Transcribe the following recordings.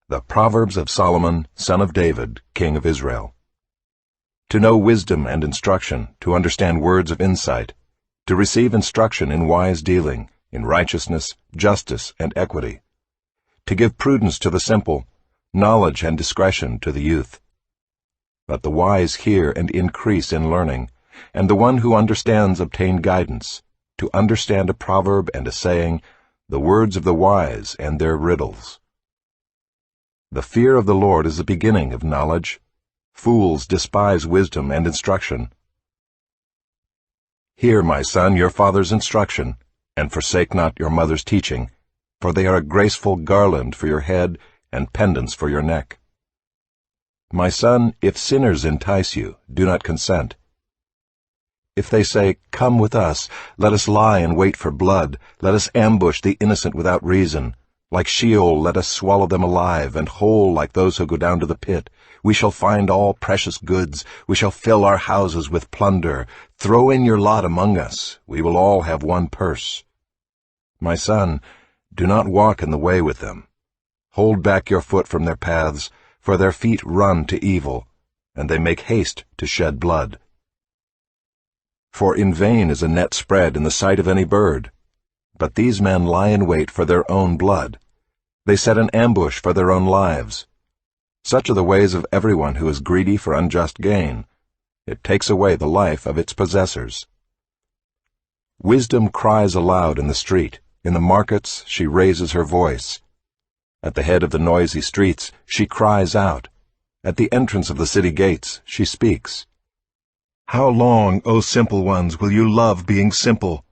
The Proverbs of Solomon, son of David, king of Israel. To know wisdom and instruction, to understand words of insight, to receive instruction in wise dealing, in righteousness, justice, and equity, to give prudence to the simple, knowledge and discretion to the youth. Let the wise hear and increase in learning, and the one who understands obtain guidance, to understand a proverb and a saying, the words of the wise and their riddles. The fear of the Lord is the beginning of knowledge. Fools despise wisdom and instruction. Hear, my son, your father's instruction, and forsake not your mother's teaching, for they are a graceful garland for your head and pendants for your neck. My son, if sinners entice you, do not consent. If they say, "Come with us, let us lie and wait for blood, let us ambush the innocent without reason. Like Sheol, let us swallow them alive, and whole like those who go down to the pit. We shall find all precious goods. We shall fill our houses with plunder. Throw in your lot among us. We will all have one purse." My son, do not walk in the way with them. Hold back your foot from their paths, for their feet run to evil, and they make haste to shed blood. For in vain is a net spread in the sight of any bird. But these men lie in wait for their own blood. They set an ambush for their own lives. Such are the ways of everyone who is greedy for unjust gain. It takes away the life of its possessors. Wisdom cries aloud in the street. In the markets she raises her voice. At the head of the noisy streets she cries out. At the entrance of the city gates she speaks. How long, O simple ones, will you love being simple?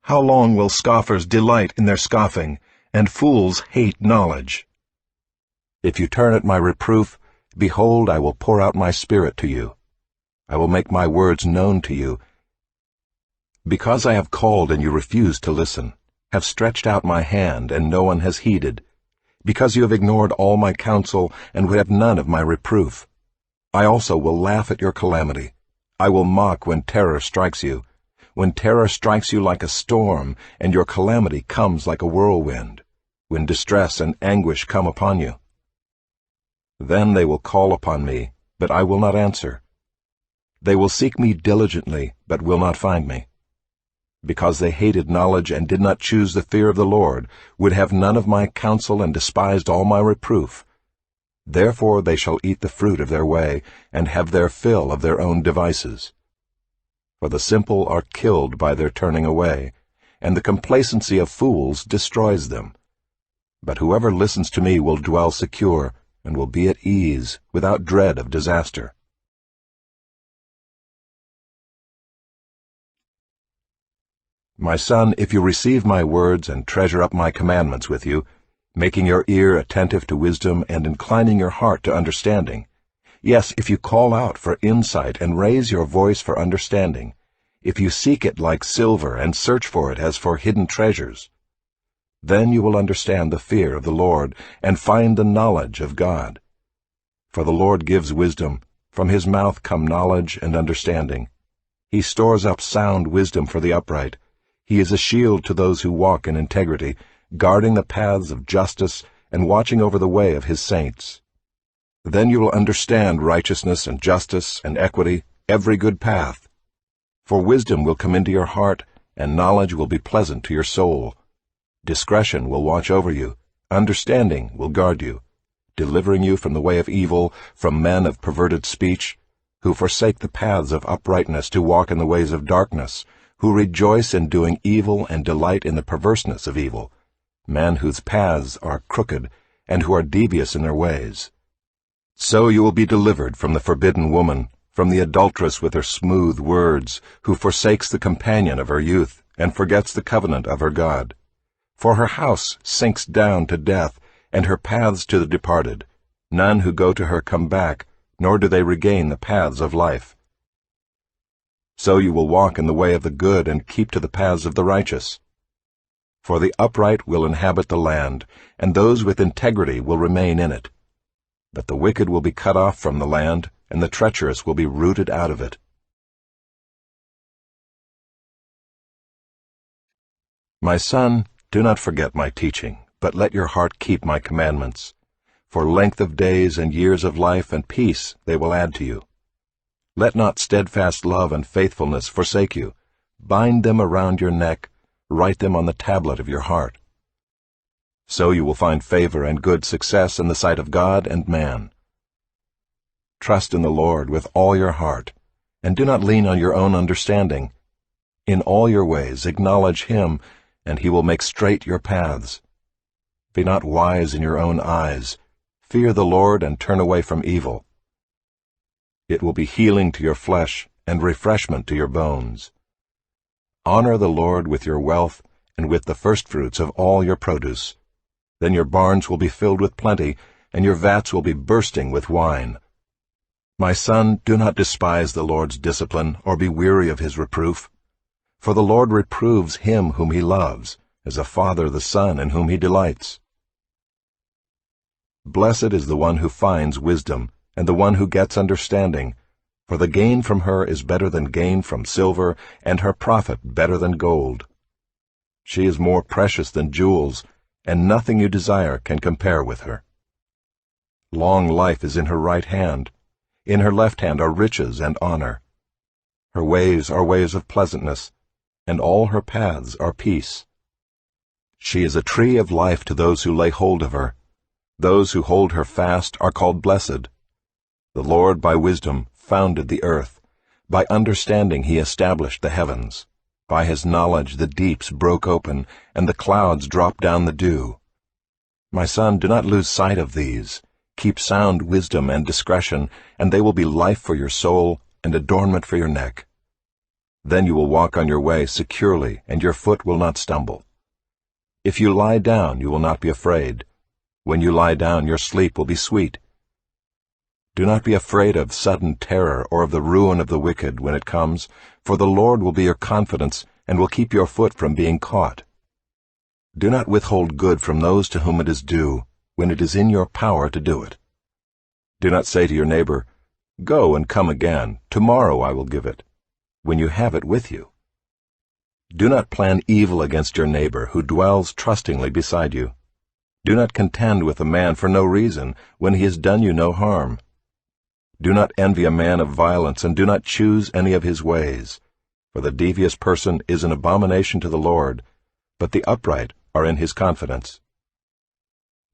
How long will scoffers delight in their scoffing, and fools hate knowledge? If you turn at my reproof, behold, I will pour out my spirit to you. I will make my words known to you. Because I have called and you refuse to listen, have stretched out my hand and no one has heeded, because you have ignored all my counsel and would have none of my reproof, I also will laugh at your calamity. I will mock when terror strikes you. When terror strikes you like a storm, and your calamity comes like a whirlwind, when distress and anguish come upon you. Then they will call upon me, but I will not answer. They will seek me diligently, but will not find me. Because they hated knowledge and did not choose the fear of the Lord, would have none of my counsel and despised all my reproof. Therefore they shall eat the fruit of their way, and have their fill of their own devices. For the simple are killed by their turning away, and the complacency of fools destroys them. But whoever listens to me will dwell secure, and will be at ease, without dread of disaster. My son, if you receive my words and treasure up my commandments with you, making your ear attentive to wisdom and inclining your heart to understanding, yes, if you call out for insight and raise your voice for understanding, if you seek it like silver and search for it as for hidden treasures, then you will understand the fear of the Lord and find the knowledge of God. For the Lord gives wisdom, from his mouth come knowledge and understanding. He stores up sound wisdom for the upright. He is a shield to those who walk in integrity, guarding the paths of justice and watching over the way of his saints. Then you will understand righteousness and justice and equity, every good path. For wisdom will come into your heart, and knowledge will be pleasant to your soul. Discretion will watch over you, understanding will guard you, delivering you from the way of evil, from men of perverted speech, who forsake the paths of uprightness to walk in the ways of darkness, who rejoice in doing evil and delight in the perverseness of evil, men whose paths are crooked, and who are devious in their ways. So you will be delivered from the forbidden woman, from the adulteress with her smooth words, who forsakes the companion of her youth, and forgets the covenant of her God. For her house sinks down to death, and her paths to the departed. None who go to her come back, nor do they regain the paths of life. So you will walk in the way of the good and keep to the paths of the righteous. For the upright will inhabit the land, and those with integrity will remain in it. But the wicked will be cut off from the land, and the treacherous will be rooted out of it. My son, do not forget my teaching, but let your heart keep my commandments. For length of days and years of life and peace they will add to you. Let not steadfast love and faithfulness forsake you. Bind them around your neck, write them on the tablet of your heart. So you will find favor and good success in the sight of God and man. Trust in the Lord with all your heart, and do not lean on your own understanding. In all your ways acknowledge Him, and He will make straight your paths. Be not wise in your own eyes. Fear the Lord and turn away from evil. It will be healing to your flesh and refreshment to your bones. Honor the Lord with your wealth and with the firstfruits of all your produce. Then your barns will be filled with plenty, and your vats will be bursting with wine. My son, do not despise the Lord's discipline, or be weary of His reproof. For the Lord reproves him whom He loves, as a father the son in whom He delights. Blessed is the one who finds wisdom, and the one who gets understanding, for the gain from her is better than gain from silver, and her profit better than gold. She is more precious than jewels, and nothing you desire can compare with her. Long life is in her right hand. In her left hand are riches and honor. Her ways are ways of pleasantness, and all her paths are peace. She is a tree of life to those who lay hold of her. Those who hold her fast are called blessed. The Lord by wisdom founded the earth. By understanding He established the heavens. By His knowledge the deeps broke open, and the clouds dropped down the dew. My son, do not lose sight of these. Keep sound wisdom and discretion, and they will be life for your soul and adornment for your neck. Then you will walk on your way securely, and your foot will not stumble. If you lie down, you will not be afraid. When you lie down, your sleep will be sweet. Do not be afraid of sudden terror or of the ruin of the wicked when it comes, for the Lord will be your confidence and will keep your foot from being caught. Do not withhold good from those to whom it is due, when it is in your power to do it. Do not say to your neighbor, "Go and come again, tomorrow I will give it," when you have it with you. Do not plan evil against your neighbor who dwells trustingly beside you. Do not contend with a man for no reason, when he has done you no harm. Do not envy a man of violence, and do not choose any of his ways. For the devious person is an abomination to the Lord, but the upright are in His confidence.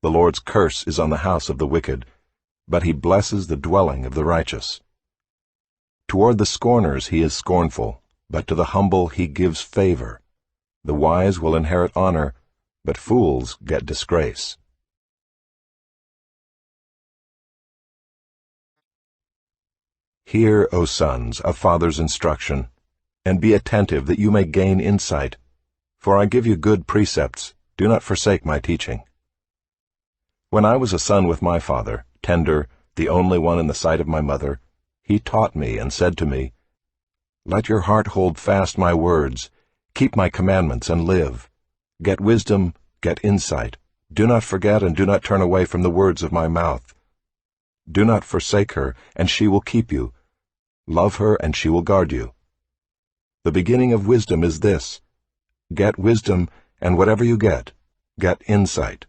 The Lord's curse is on the house of the wicked, but He blesses the dwelling of the righteous. Toward the scorners He is scornful, but to the humble He gives favor. The wise will inherit honor, but fools get disgrace. Hear, O sons, a father's instruction, and be attentive that you may gain insight. For I give you good precepts, do not forsake my teaching. When I was a son with my father, tender, the only one in the sight of my mother, he taught me and said to me, Let your heart hold fast my words, keep my commandments and live. Get wisdom, get insight. Do not forget and do not turn away from the words of my mouth. Do not forsake her, and she will keep you. Love her, and she will guard you. The beginning of wisdom is this: get wisdom, and whatever you get insight.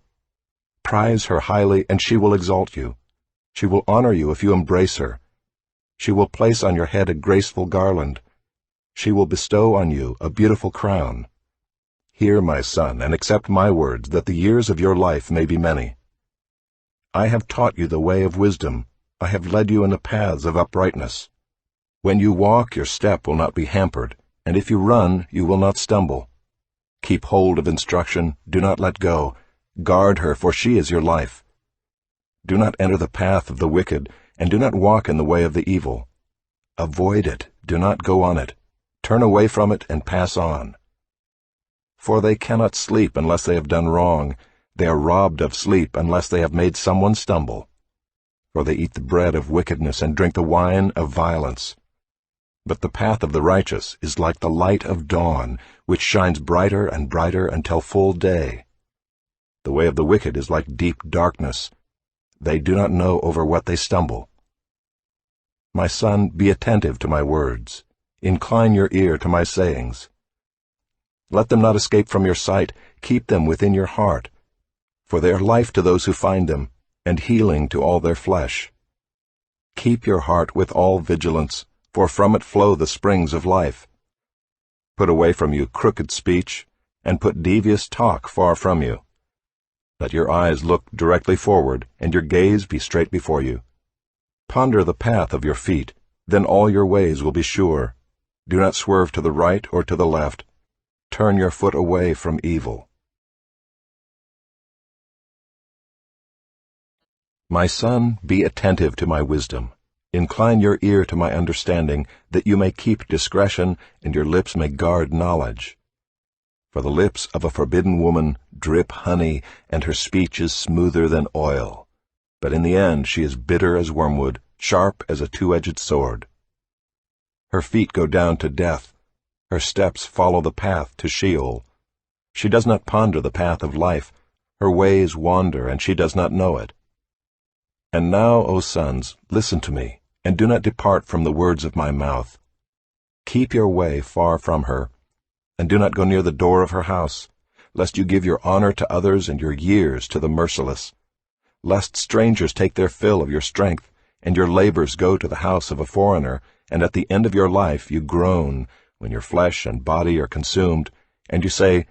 Prize her highly, and she will exalt you. She will honor you if you embrace her. She will place on your head a graceful garland. She will bestow on you a beautiful crown. Hear, my son, and accept my words, that the years of your life may be many. I have taught you the way of wisdom. I have led you in the paths of uprightness. When you walk, your step will not be hampered, and if you run, you will not stumble. Keep hold of instruction, do not let go. Guard her, for she is your life. Do not enter the path of the wicked, and do not walk in the way of the evil. Avoid it, do not go on it. Turn away from it and pass on. For they cannot sleep unless they have done wrong. They are robbed of sleep unless they have made someone stumble. For they eat the bread of wickedness and drink the wine of violence. But the path of the righteous is like the light of dawn, which shines brighter and brighter until full day. The way of the wicked is like deep darkness. They do not know over what they stumble. My son, be attentive to my words. Incline your ear to my sayings. Let them not escape from your sight. Keep them within your heart. For they are life to those who find them, and healing to all their flesh. Keep your heart with all vigilance, for from it flow the springs of life. Put away from you crooked speech, and put devious talk far from you. Let your eyes look directly forward, and your gaze be straight before you. Ponder the path of your feet, then all your ways will be sure. Do not swerve to the right or to the left. Turn your foot away from evil. My son, be attentive to my wisdom. Incline your ear to my understanding, that you may keep discretion, and your lips may guard knowledge. For the lips of a forbidden woman drip honey, and her speech is smoother than oil. But in the end she is bitter as wormwood, sharp as a two-edged sword. Her feet go down to death. Her steps follow the path to Sheol. She does not ponder the path of life. Her ways wander, and she does not know it. And now, O sons, listen to me, and do not depart from the words of my mouth. Keep your way far from her, and do not go near the door of her house, lest you give your honor to others and your years to the merciless, lest strangers take their fill of your strength, and your labors go to the house of a foreigner, and at the end of your life you groan, when your flesh and body are consumed, and you say,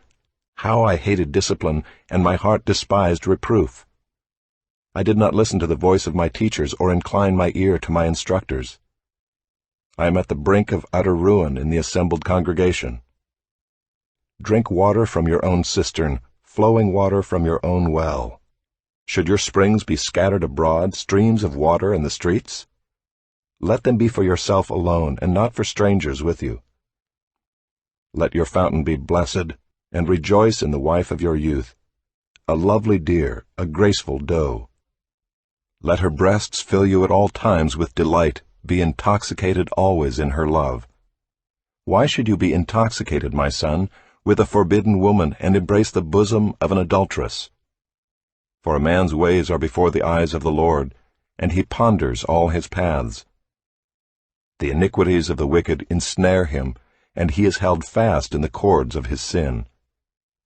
How I hated discipline, and my heart despised reproof. I did not listen to the voice of my teachers, or incline my ear to my instructors. I am at the brink of utter ruin in the assembled congregation. Drink water from your own cistern, flowing water from your own well. Should your springs be scattered abroad, streams of water in the streets? Let them be for yourself alone, and not for strangers with you. Let your fountain be blessed, and rejoice in the wife of your youth, a lovely deer, a graceful doe. Let her breasts fill you at all times with delight, be intoxicated always in her love. Why should you be intoxicated, my son, with a forbidden woman, and embrace the bosom of an adulteress? For a man's ways are before the eyes of the Lord, and he ponders all his paths. The iniquities of the wicked ensnare him, and he is held fast in the cords of his sin.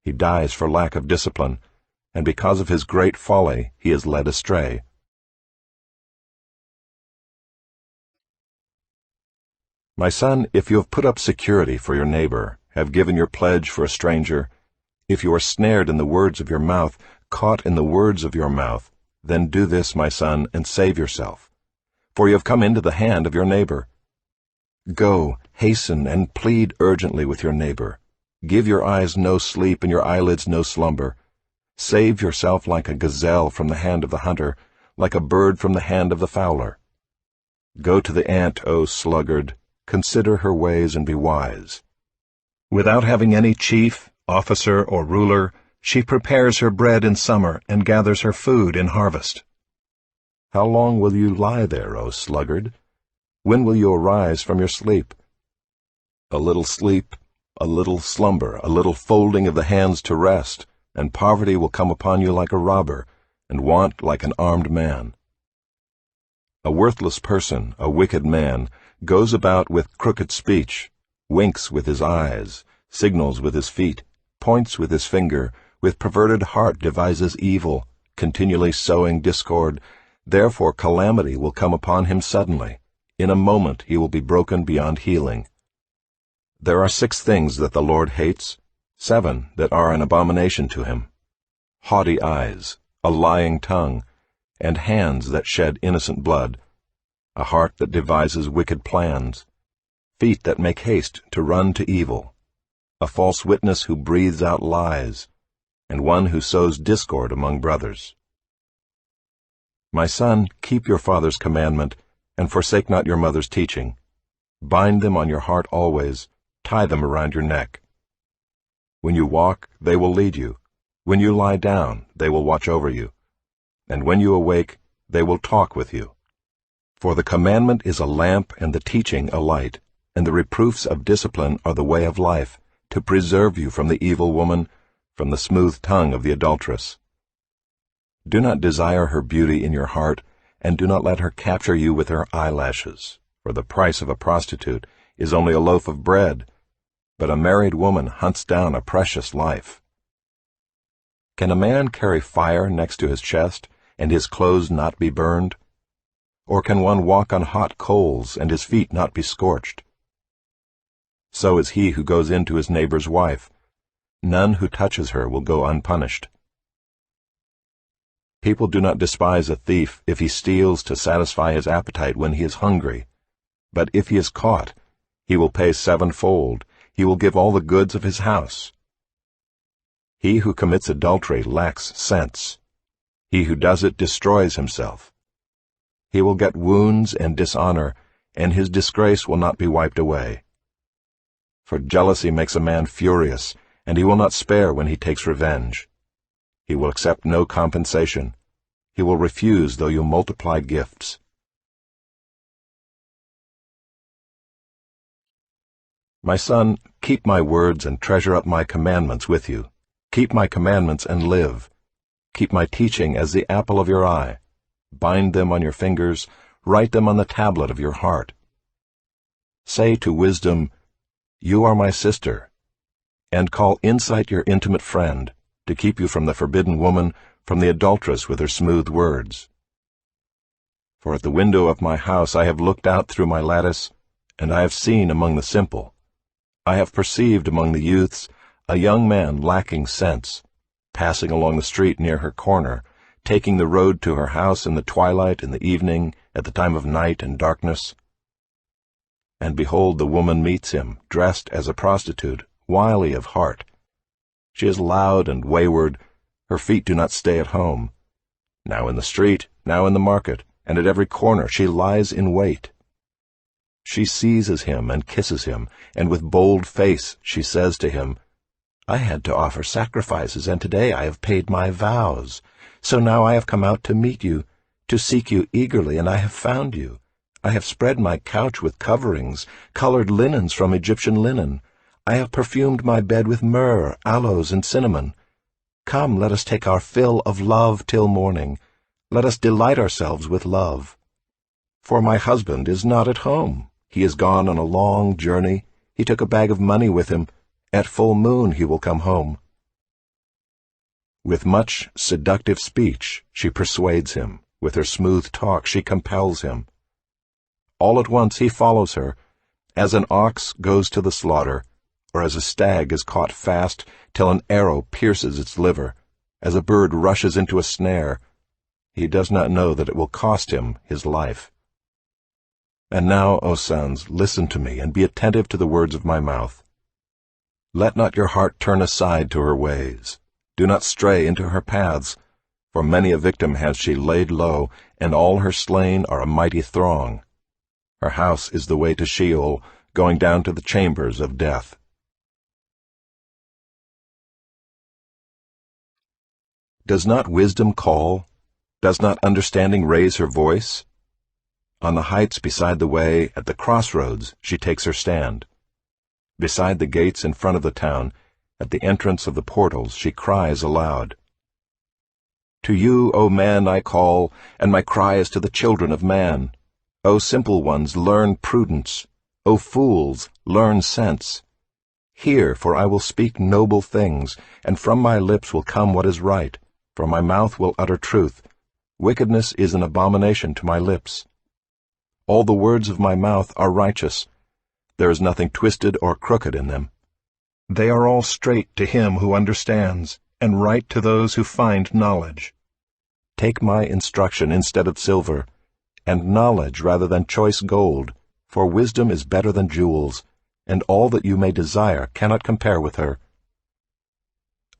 He dies for lack of discipline, and because of his great folly he is led astray. My son, if you have put up security for your neighbor, have given your pledge for a stranger, if you are snared in the words of your mouth, caught in the words of your mouth, then do this, my son, and save yourself. For you have come into the hand of your neighbor. Go, hasten, and plead urgently with your neighbor. Give your eyes no sleep, and your eyelids no slumber. Save yourself like a gazelle from the hand of the hunter, like a bird from the hand of the fowler. Go to the ant, O sluggard, consider her ways and be wise. Without having any chief, officer, or ruler, she prepares her bread in summer and gathers her food in harvest. How long will you lie there, O sluggard? When will you arise from your sleep? A little sleep, a little slumber, a little folding of the hands to rest, and poverty will come upon you like a robber, and want like an armed man. A worthless person, a wicked man, goes about with crooked speech, winks with his eyes, signals with his feet, points with his finger, with perverted heart devises evil, continually sowing discord. Therefore calamity will come upon him suddenly. In a moment he will be broken beyond healing. There are 6 things that the Lord hates, 7 that are an abomination to him: haughty eyes, a lying tongue, and hands that shed innocent blood, a heart that devises wicked plans, feet that make haste to run to evil, a false witness who breathes out lies, and one who sows discord among brothers. My son, keep your father's commandment, and forsake not your mother's teaching. Bind them on your heart always, tie them around your neck. When you walk, they will lead you. When you lie down, they will watch over you. And when you awake, they will talk with you. For the commandment is a lamp, and the teaching a light, and the reproofs of discipline are the way of life, to preserve you from the evil woman, from the smooth tongue of the adulteress. Do not desire her beauty in your heart, and do not let her capture you with her eyelashes, for the price of a prostitute is only a loaf of bread, but a married woman hunts down a precious life. Can a man carry fire next to his chest, and his clothes not be burned? Or can one walk on hot coals, and his feet not be scorched? So is he who goes in to his neighbor's wife. None who touches her will go unpunished. People do not despise a thief if he steals to satisfy his appetite when he is hungry. But if he is caught, he will pay sevenfold. He will give all the goods of his house. He who commits adultery lacks sense. He who does it destroys himself. He will get wounds and dishonor, and his disgrace will not be wiped away. For jealousy makes a man furious, and he will not spare when he takes revenge. He will accept no compensation. He will refuse though you multiply gifts. My son, keep my words and treasure up my commandments with you. Keep my commandments and live. Keep my teaching as the apple of your eye. Bind them on your fingers, write them on the tablet of your heart. Say to wisdom, "You are my sister," and call insight your intimate friend, to keep you from the forbidden woman, from the adulteress with her smooth words. For at the window of my house I have looked out through my lattice, and I have seen among the simple. I have perceived among the youths a young man lacking sense, passing along the street near her corner, taking the road to her house in the twilight, in the evening, at the time of night and darkness. And behold, the woman meets him, dressed as a prostitute, wily of heart. She is loud and wayward, her feet do not stay at home. Now in the street, now in the market, and at every corner she lies in wait. She seizes him and kisses him, and with bold face she says to him, "I had to offer sacrifices, and today I have paid my vows. So now I have come out to meet you, to seek you eagerly, and I have found you. I have spread my couch with coverings, colored linens from Egyptian linen. I have perfumed my bed with myrrh, aloes, and cinnamon. Come, let us take our fill of love till morning. Let us delight ourselves with love. For my husband is not at home. He is gone on a long journey. He took a bag of money with him. At full moon he will come home." With much seductive speech she persuades him. With her smooth talk she compels him. All at once he follows her, as an ox goes to the slaughter, or as a stag is caught fast till an arrow pierces its liver, as a bird rushes into a snare. He does not know that it will cost him his life. And now, O sons, listen to me, and be attentive to the words of my mouth. Let not your heart turn aside to her ways. Do not stray into her paths, for many a victim has she laid low, and all her slain are a mighty throng. Her house is the way to Sheol, going down to the chambers of death. Does not wisdom call? Does not understanding raise her voice? On the heights beside the way, at the crossroads, she takes her stand. Beside the gates in front of the town, at the entrance of the portals, she cries aloud. To you, O man, I call, and my cry is to the children of man. O simple ones, learn prudence. O fools, learn sense. Hear, for I will speak noble things, and from my lips will come what is right, for my mouth will utter truth. Wickedness is an abomination to my lips. All the words of my mouth are righteous. There is nothing twisted or crooked in them. They are all straight to him who understands, and right to those who find knowledge. Take my instruction instead of silver, and knowledge rather than choice gold, for wisdom is better than jewels, and all that you may desire cannot compare with her.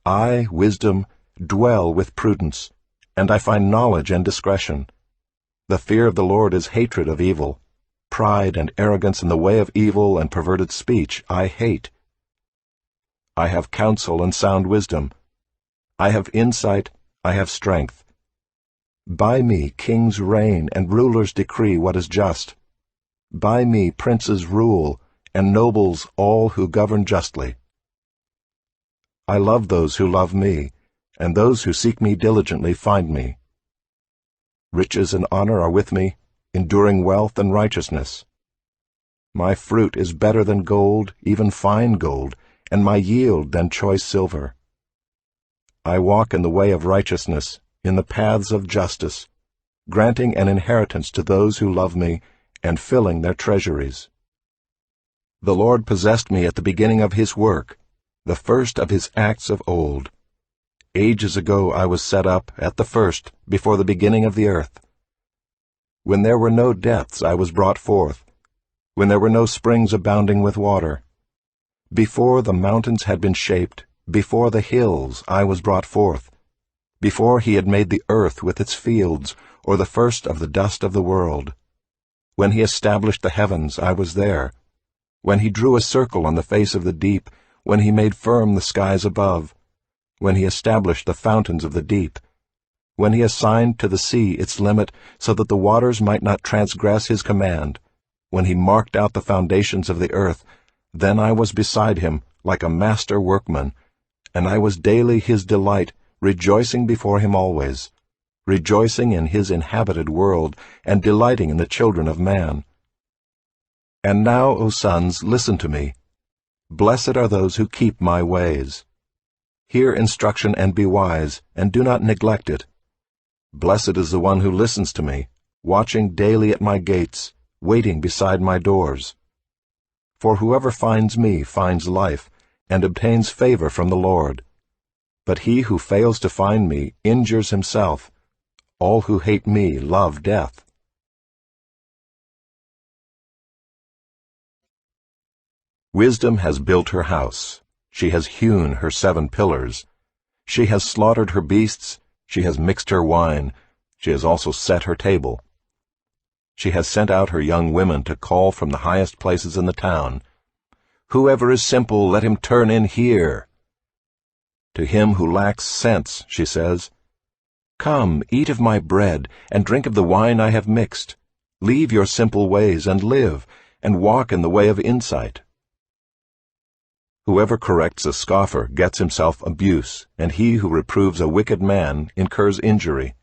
I, wisdom, dwell with prudence, and I find knowledge and discretion. The fear of the Lord is hatred of evil. Pride and arrogance in the way of evil and perverted speech I hate. I have counsel and sound wisdom. I have insight, I have strength. By me kings reign and rulers decree what is just. By me princes rule, and nobles all who govern justly. I love those who love me, and those who seek me diligently find me. Riches and honor are with me, enduring wealth and righteousness. My fruit is better than gold, even fine gold, and my yield than choice silver. I walk in the way of righteousness, in the paths of justice, granting an inheritance to those who love me, and filling their treasuries. The Lord possessed me at the beginning of his work, the first of his acts of old. Ages ago I was set up, at the first, before the beginning of the earth. When there were no depths I was brought forth, when there were no springs abounding with water. Before the mountains had been shaped, before the hills I was brought forth, before he had made the earth with its fields, or the first of the dust of the world. When he established the heavens, I was there. When he drew a circle on the face of the deep, when he made firm the skies above, when he established the fountains of the deep, when he assigned to the sea its limit, so that the waters might not transgress his command, when he marked out the foundations of the earth, then I was beside him, like a master workman, and I was daily his delight, rejoicing before him always, rejoicing in his inhabited world, and delighting in the children of man. And now, O sons, listen to me. Blessed are those who keep my ways. Hear instruction and be wise, and do not neglect it. Blessed is the one who listens to me, watching daily at my gates, waiting beside my doors. For whoever finds me finds life, and obtains favor from the Lord. But he who fails to find me injures himself. All who hate me love death. Wisdom has built her house. She has hewn her 7 pillars. She has slaughtered her beasts. She has mixed her wine. She has also set her table. She has sent out her young women to call from the highest places in the town. Whoever is simple, let him turn in here. To him who lacks sense, she says, Come, eat of my bread, and drink of the wine I have mixed. Leave your simple ways, and live, and walk in the way of insight. Whoever corrects a scoffer gets himself abuse, and he who reproves a wicked man incurs injury.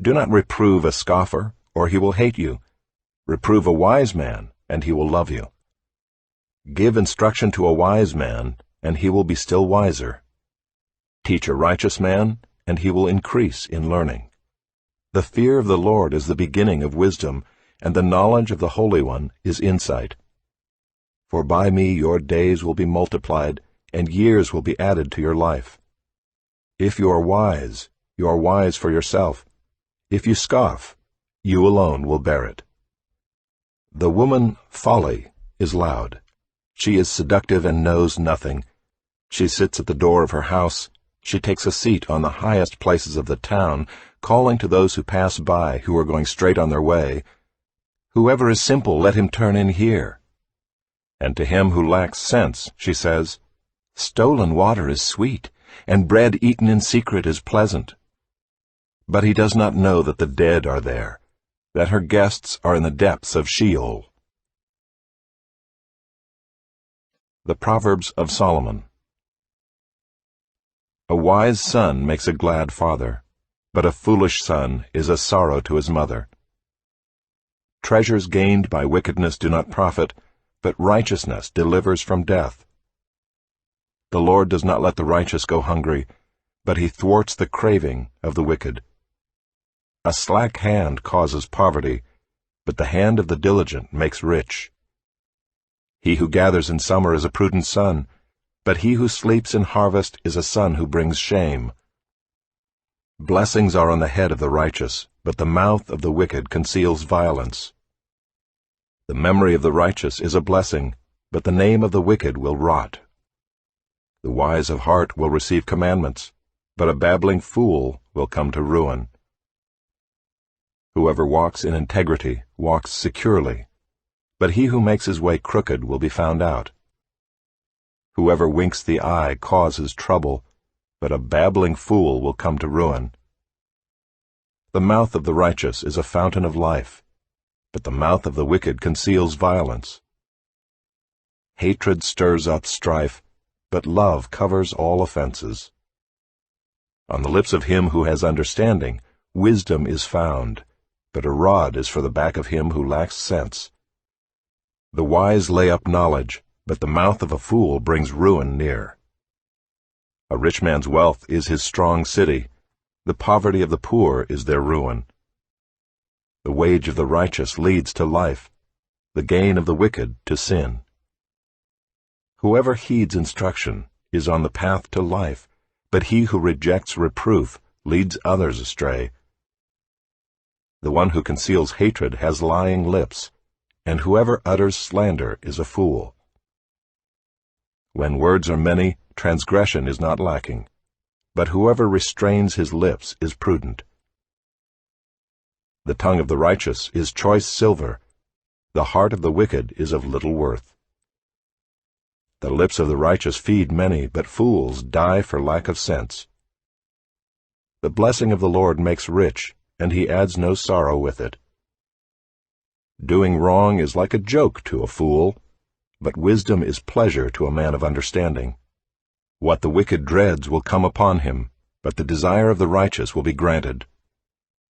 Do not reprove a scoffer, or he will hate you. Reprove a wise man, and he will love you. Give instruction to a wise man, and he will be still wiser. Teach a righteous man, and he will increase in learning. The fear of the Lord is the beginning of wisdom, and the knowledge of the Holy One is insight. For by me your days will be multiplied, and years will be added to your life. If you are wise for yourself. If you scoff, you alone will bear it. The woman, Folly, is loud. She is seductive and knows nothing. She sits at the door of her house. She takes a seat on the highest places of the town, calling to those who pass by, who are going straight on their way, Whoever is simple, let him turn in here. And to him who lacks sense, she says, Stolen water is sweet, and bread eaten in secret is pleasant. But he does not know that the dead are there, that her guests are in the depths of Sheol. The Proverbs of Solomon. A wise son makes a glad father, but a foolish son is a sorrow to his mother. Treasures gained by wickedness do not profit, but righteousness delivers from death. The Lord does not let the righteous go hungry, but he thwarts the craving of the wicked. A slack hand causes poverty, but the hand of the diligent makes rich. He who gathers in summer is a prudent son, but he who sleeps in harvest is a son who brings shame. Blessings are on the head of the righteous, but the mouth of the wicked conceals violence. The memory of the righteous is a blessing, but the name of the wicked will rot. The wise of heart will receive commandments, but a babbling fool will come to ruin. Whoever walks in integrity walks securely, but he who makes his way crooked will be found out. Whoever winks the eye causes trouble, but a babbling fool will come to ruin. The mouth of the righteous is a fountain of life, but the mouth of the wicked conceals violence. Hatred stirs up strife, but love covers all offenses. On the lips of him who has understanding, wisdom is found, but a rod is for the back of him who lacks sense. The wise lay up knowledge, but the mouth of a fool brings ruin near. A rich man's wealth is his strong city, The poverty of the poor is their ruin. The wage of the righteous leads to life, the gain of the wicked to sin. Whoever heeds instruction is on the path to life, but he who rejects reproof leads others astray. The one who conceals hatred has lying lips, and whoever utters slander is a fool. When words are many, transgression is not lacking, but whoever restrains his lips is prudent. The tongue of the righteous is choice silver, the heart of the wicked is of little worth. The lips of the righteous feed many, but fools die for lack of sense. The blessing of the Lord makes rich, and he adds no sorrow with it. Doing wrong is like a joke to a fool, but wisdom is pleasure to a man of understanding. What the wicked dreads will come upon him, but the desire of the righteous will be granted.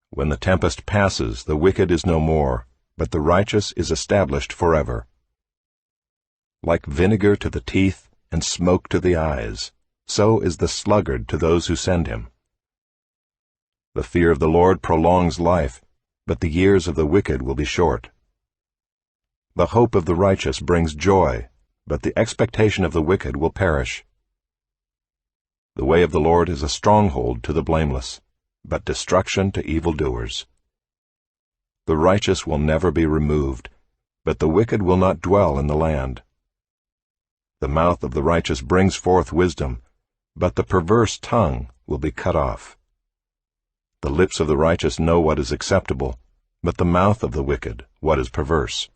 When the tempest passes, the wicked is no more, but the righteous is established forever. Like vinegar to the teeth and smoke to the eyes, so is the sluggard to those who send him. The fear of the Lord prolongs life, but the years of the wicked will be short. The hope of the righteous brings joy, but the expectation of the wicked will perish. The way of the Lord is a stronghold to the blameless, but destruction to evildoers. The righteous will never be removed, but the wicked will not dwell in the land. The mouth of the righteous brings forth wisdom, but the perverse tongue will be cut off. The lips of the righteous know what is acceptable, but the mouth of the wicked what is perverse.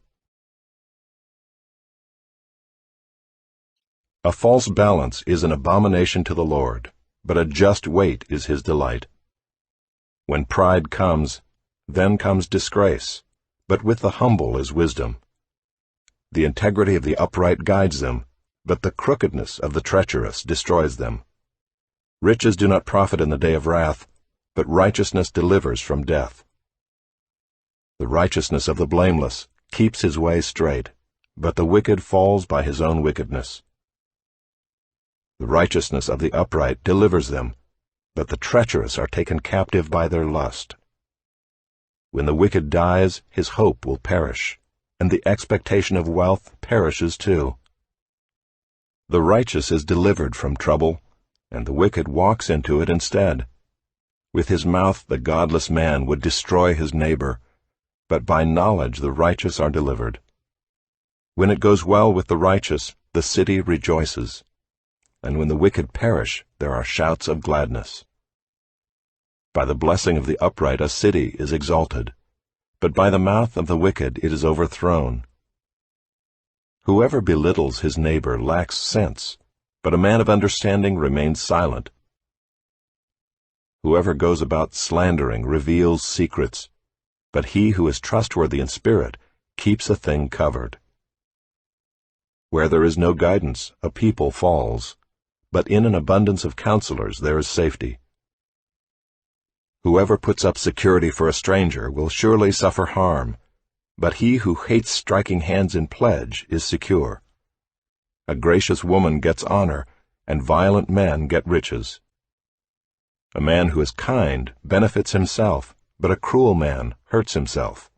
A false balance is an abomination to the Lord, but a just weight is his delight. When pride comes, then comes disgrace, but with the humble is wisdom. The integrity of the upright guides them, but the crookedness of the treacherous destroys them. Riches do not profit in the day of wrath, but righteousness delivers from death. The righteousness of the blameless keeps his way straight, but the wicked falls by his own wickedness. The righteousness of the upright delivers them, but the treacherous are taken captive by their lust. When the wicked dies, his hope will perish, and the expectation of wealth perishes too. The righteous is delivered from trouble, and the wicked walks into it instead. With his mouth the godless man would destroy his neighbor, but by knowledge the righteous are delivered. When it goes well with the righteous, the city rejoices, and when the wicked perish, there are shouts of gladness. By the blessing of the upright a city is exalted, but by the mouth of the wicked it is overthrown. Whoever belittles his neighbor lacks sense, but a man of understanding remains silent. Whoever goes about slandering reveals secrets, but he who is trustworthy in spirit keeps a thing covered. Where there is no guidance, a people falls, but in an abundance of counselors there is safety. Whoever puts up security for a stranger will surely suffer harm, but he who hates striking hands in pledge is secure. A gracious woman gets honor, and violent men get riches. A man who is kind benefits himself, but a cruel man hurts himself.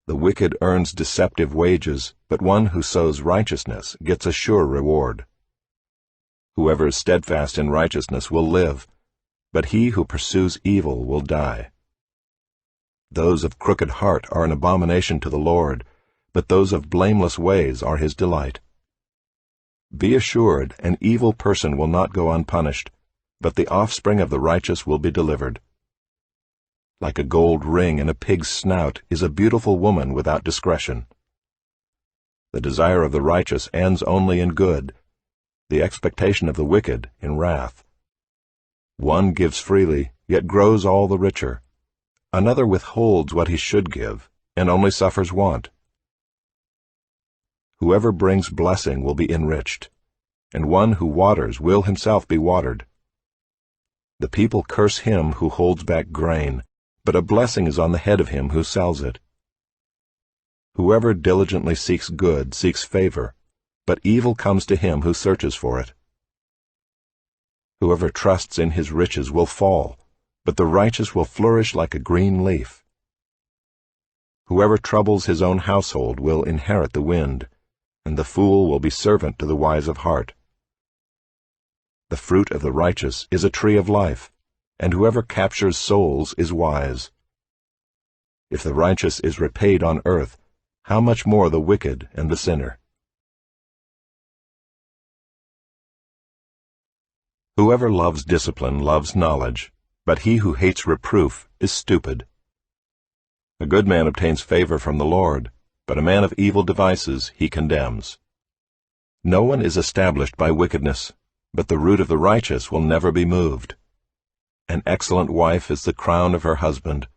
The wicked earns deceptive wages, but one who sows righteousness gets a sure reward. Whoever is steadfast in righteousness will live, but he who pursues evil will die. Those of crooked heart are an abomination to the Lord, but those of blameless ways are his delight. Be assured, an evil person will not go unpunished, but the offspring of the righteous will be delivered. Like a gold ring in a pig's snout is a beautiful woman without discretion. The desire of the righteous ends only in good, the expectation of the wicked in wrath. One gives freely, yet grows all the richer. Another withholds what he should give, and only suffers want. Whoever brings blessing will be enriched, and one who waters will himself be watered. The people curse him who holds back grain, but a blessing is on the head of him who sells it. Whoever diligently seeks good seeks favor, but evil comes to him who searches for it. Whoever trusts in his riches will fall, but the righteous will flourish like a green leaf. Whoever troubles his own household will inherit the wind, and the fool will be servant to the wise of heart. The fruit of the righteous is a tree of life, and whoever captures souls is wise. If the righteous is repaid on earth, how much more the wicked and the sinner? Whoever loves discipline loves knowledge, but he who hates reproof is stupid. A good man obtains favor from the Lord, but a man of evil devices he condemns. No one is established by wickedness, but the root of the righteous will never be moved. An excellent wife is the crown of her husband,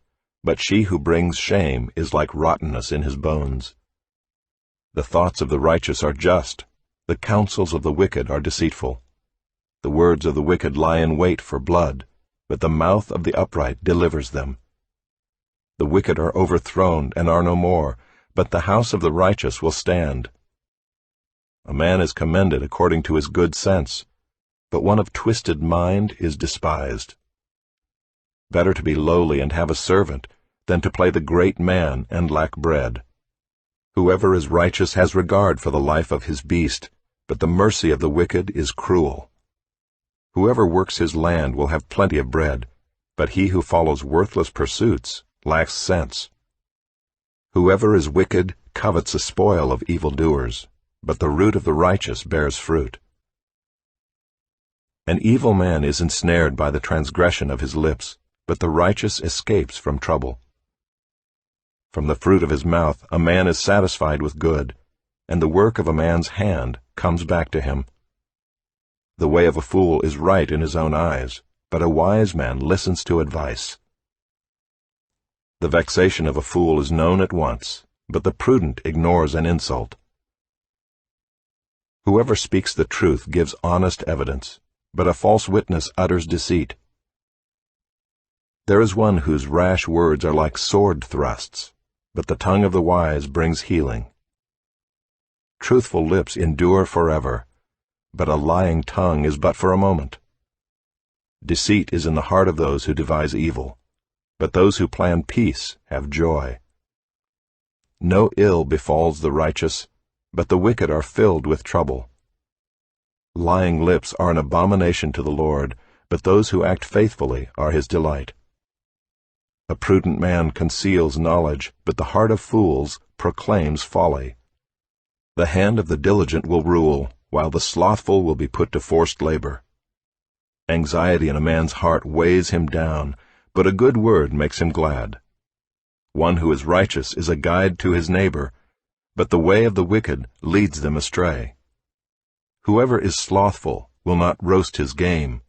but she who brings shame is like rottenness in his bones. The thoughts of the righteous are just, the counsels of the wicked are deceitful. The words of the wicked lie in wait for blood, but the mouth of the upright delivers them. The wicked are overthrown and are no more, but the house of the righteous will stand. A man is commended according to his good sense, but one of twisted mind is despised. Better to be lowly and have a servant than to play the great man and lack bread. Whoever is righteous has regard for the life of his beast, but the mercy of the wicked is cruel. Whoever works his land will have plenty of bread, but he who follows worthless pursuits lacks sense. Whoever is wicked covets the spoil of evildoers, but the root of the righteous bears fruit. An evil man is ensnared by the transgression of his lips, but the righteous escapes from trouble. From the fruit of his mouth a man is satisfied with good, and the work of a man's hand comes back to him. The way of a fool is right in his own eyes, but a wise man listens to advice. The vexation of a fool is known at once, but the prudent ignores an insult. Whoever speaks the truth gives honest evidence, but a false witness utters deceit. There is one whose rash words are like sword thrusts, but the tongue of the wise brings healing. Truthful lips endure forever, but a lying tongue is but for a moment. Deceit is in the heart of those who devise evil, but those who plan peace have joy. No ill befalls the righteous, but the wicked are filled with trouble. Lying lips are an abomination to the Lord, but those who act faithfully are his delight. A prudent man conceals knowledge, but the heart of fools proclaims folly. The hand of the diligent will rule, while the slothful will be put to forced labor. Anxiety in a man's heart weighs him down, but a good word makes him glad. One who is righteous is a guide to his neighbor, but the way of the wicked leads them astray. Whoever is slothful will not roast his game,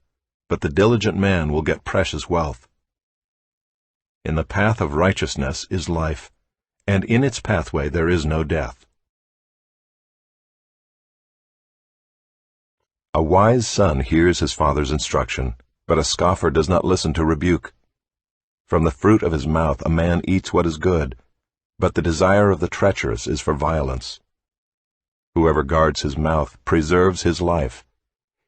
but the diligent man will get precious wealth. In the path of righteousness is life, and in its pathway there is no death. A wise son hears his father's instruction, but a scoffer does not listen to rebuke. From the fruit of his mouth a man eats what is good, but the desire of the treacherous is for violence. Whoever guards his mouth preserves his life.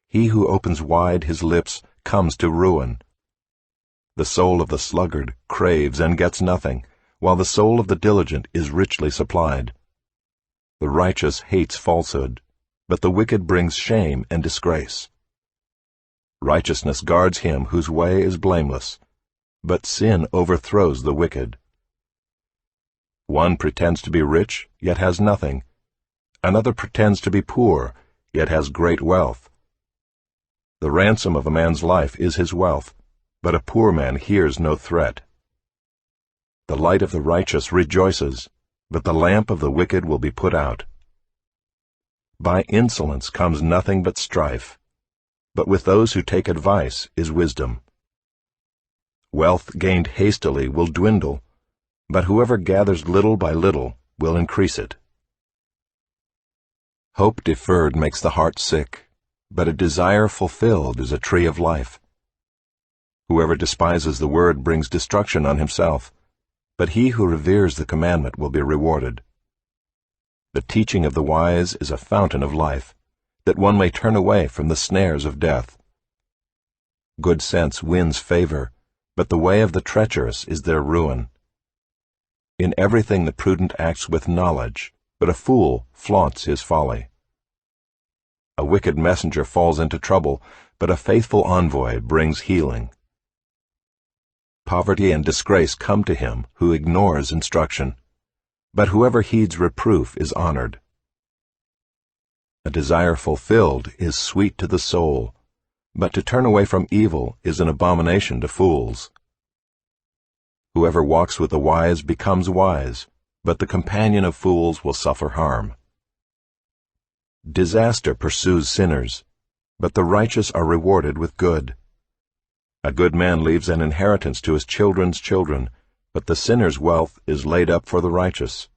He who opens wide his lips comes to ruin. The soul of the sluggard craves and gets nothing, while the soul of the diligent is richly supplied. The righteous hates falsehood, but the wicked brings shame and disgrace. Righteousness guards him whose way is blameless, but sin overthrows the wicked. One pretends to be rich, yet has nothing. Another pretends to be poor, yet has great wealth. The ransom of a man's life is his wealth, but a poor man hears no threat. The light of the righteous rejoices, but the lamp of the wicked will be put out. By insolence comes nothing but strife, but with those who take advice is wisdom. Wealth gained hastily will dwindle, but whoever gathers little by little will increase it. Hope deferred makes the heart sick, but a desire fulfilled is a tree of life. Whoever despises the word brings destruction on himself, but he who reveres the commandment will be rewarded. The teaching of the wise is a fountain of life, that one may turn away from the snares of death. Good sense wins favor, but the way of the treacherous is their ruin. In everything the prudent acts with knowledge, but a fool flaunts his folly. A wicked messenger falls into trouble, but a faithful envoy brings healing. Poverty and disgrace come to him who ignores instruction, but whoever heeds reproof is honored. A desire fulfilled is sweet to the soul, but to turn away from evil is an abomination to fools. Whoever walks with the wise becomes wise, but the companion of fools will suffer harm. Disaster pursues sinners, but the righteous are rewarded with good. A good man leaves an inheritance to his children's children, but the sinner's wealth is laid up for the righteous.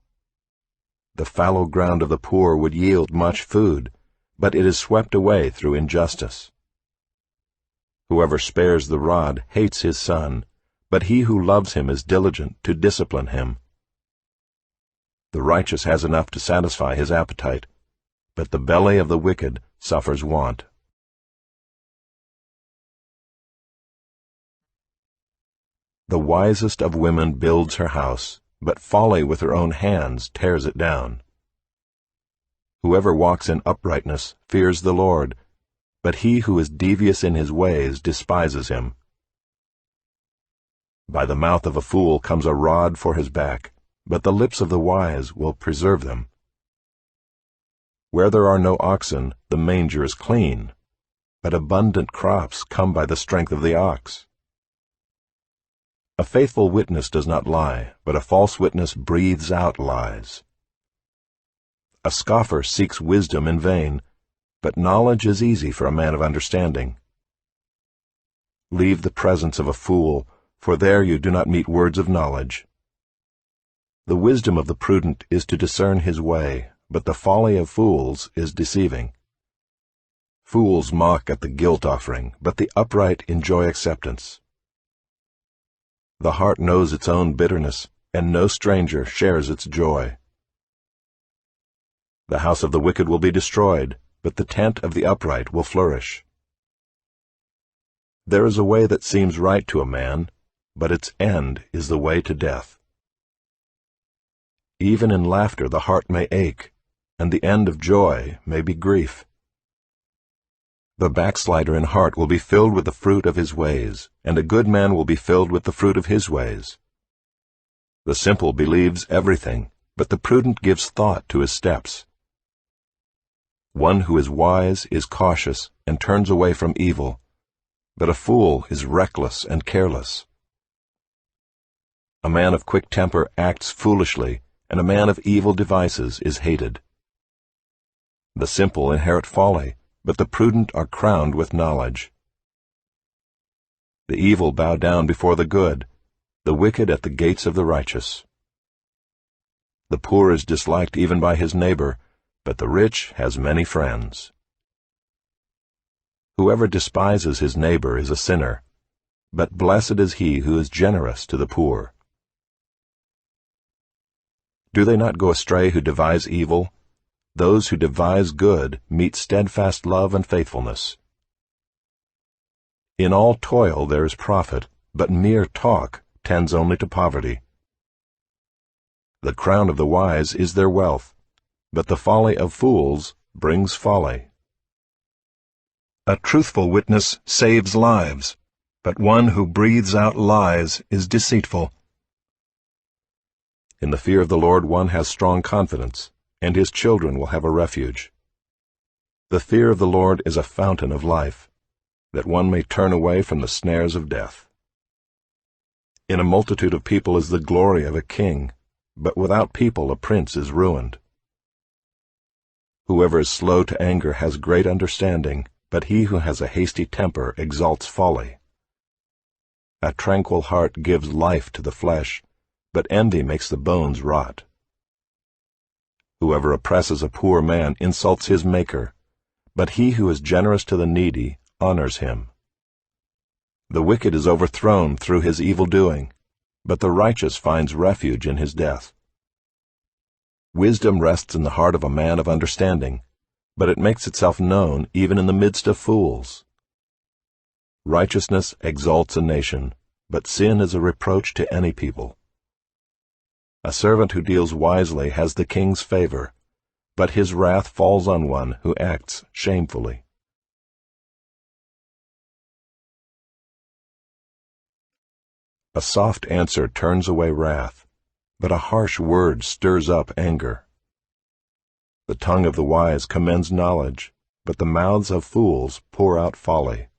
The fallow ground of the poor would yield much food, but it is swept away through injustice. Whoever spares the rod hates his son, but he who loves him is diligent to discipline him. The righteous has enough to satisfy his appetite, but the belly of the wicked suffers want. The wisest of women builds her house, but folly with her own hands tears it down. Whoever walks in uprightness fears the Lord, but he who is devious in his ways despises him. By the mouth of a fool comes a rod for his back, but the lips of the wise will preserve them. Where there are no oxen, the manger is clean, but abundant crops come by the strength of the ox. A faithful witness does not lie, but a false witness breathes out lies. A scoffer seeks wisdom in vain, but knowledge is easy for a man of understanding. Leave the presence of a fool, for there you do not meet words of knowledge. The wisdom of the prudent is to discern his way, but the folly of fools is deceiving. Fools mock at the guilt offering, but the upright enjoy acceptance. The heart knows its own bitterness, and no stranger shares its joy. The house of the wicked will be destroyed, but the tent of the upright will flourish. There is a way that seems right to a man, but its end is the way to death. Even in laughter the heart may ache, and the end of joy may be grief. The backslider in heart will be filled with the fruit of his ways, and a good man will be filled with the fruit of his ways. The simple believes everything, but the prudent gives thought to his steps. One who is wise is cautious and turns away from evil, but a fool is reckless and careless. A man of quick temper acts foolishly, and a man of evil devices is hated. The simple inherit folly, but the prudent are crowned with knowledge. The evil bow down before the good, the wicked at the gates of the righteous. The poor is disliked even by his neighbor, but the rich has many friends. Whoever despises his neighbor is a sinner, but blessed is he who is generous to the poor. Do they not go astray who devise evil? Those who devise good meet steadfast love and faithfulness. In all toil there is profit, but mere talk tends only to poverty. The crown of the wise is their wealth, but the folly of fools brings folly. A truthful witness saves lives, but one who breathes out lies is deceitful. In the fear of the Lord one has strong confidence, and his children will have a refuge. The fear of the Lord is a fountain of life, that one may turn away from the snares of death. In a multitude of people is the glory of a king, but without people a prince is ruined. Whoever is slow to anger has great understanding, but he who has a hasty temper exalts folly. A tranquil heart gives life to the flesh, but envy makes the bones rot. Whoever oppresses a poor man insults his Maker, but he who is generous to the needy honors him. The wicked is overthrown through his evil doing, but the righteous finds refuge in his death. Wisdom rests in the heart of a man of understanding, but it makes itself known even in the midst of fools. Righteousness exalts a nation, but sin is a reproach to any people. A servant who deals wisely has the king's favor, but his wrath falls on one who acts shamefully. A soft answer turns away wrath, but a harsh word stirs up anger. The tongue of the wise commends knowledge, but the mouths of fools pour out folly.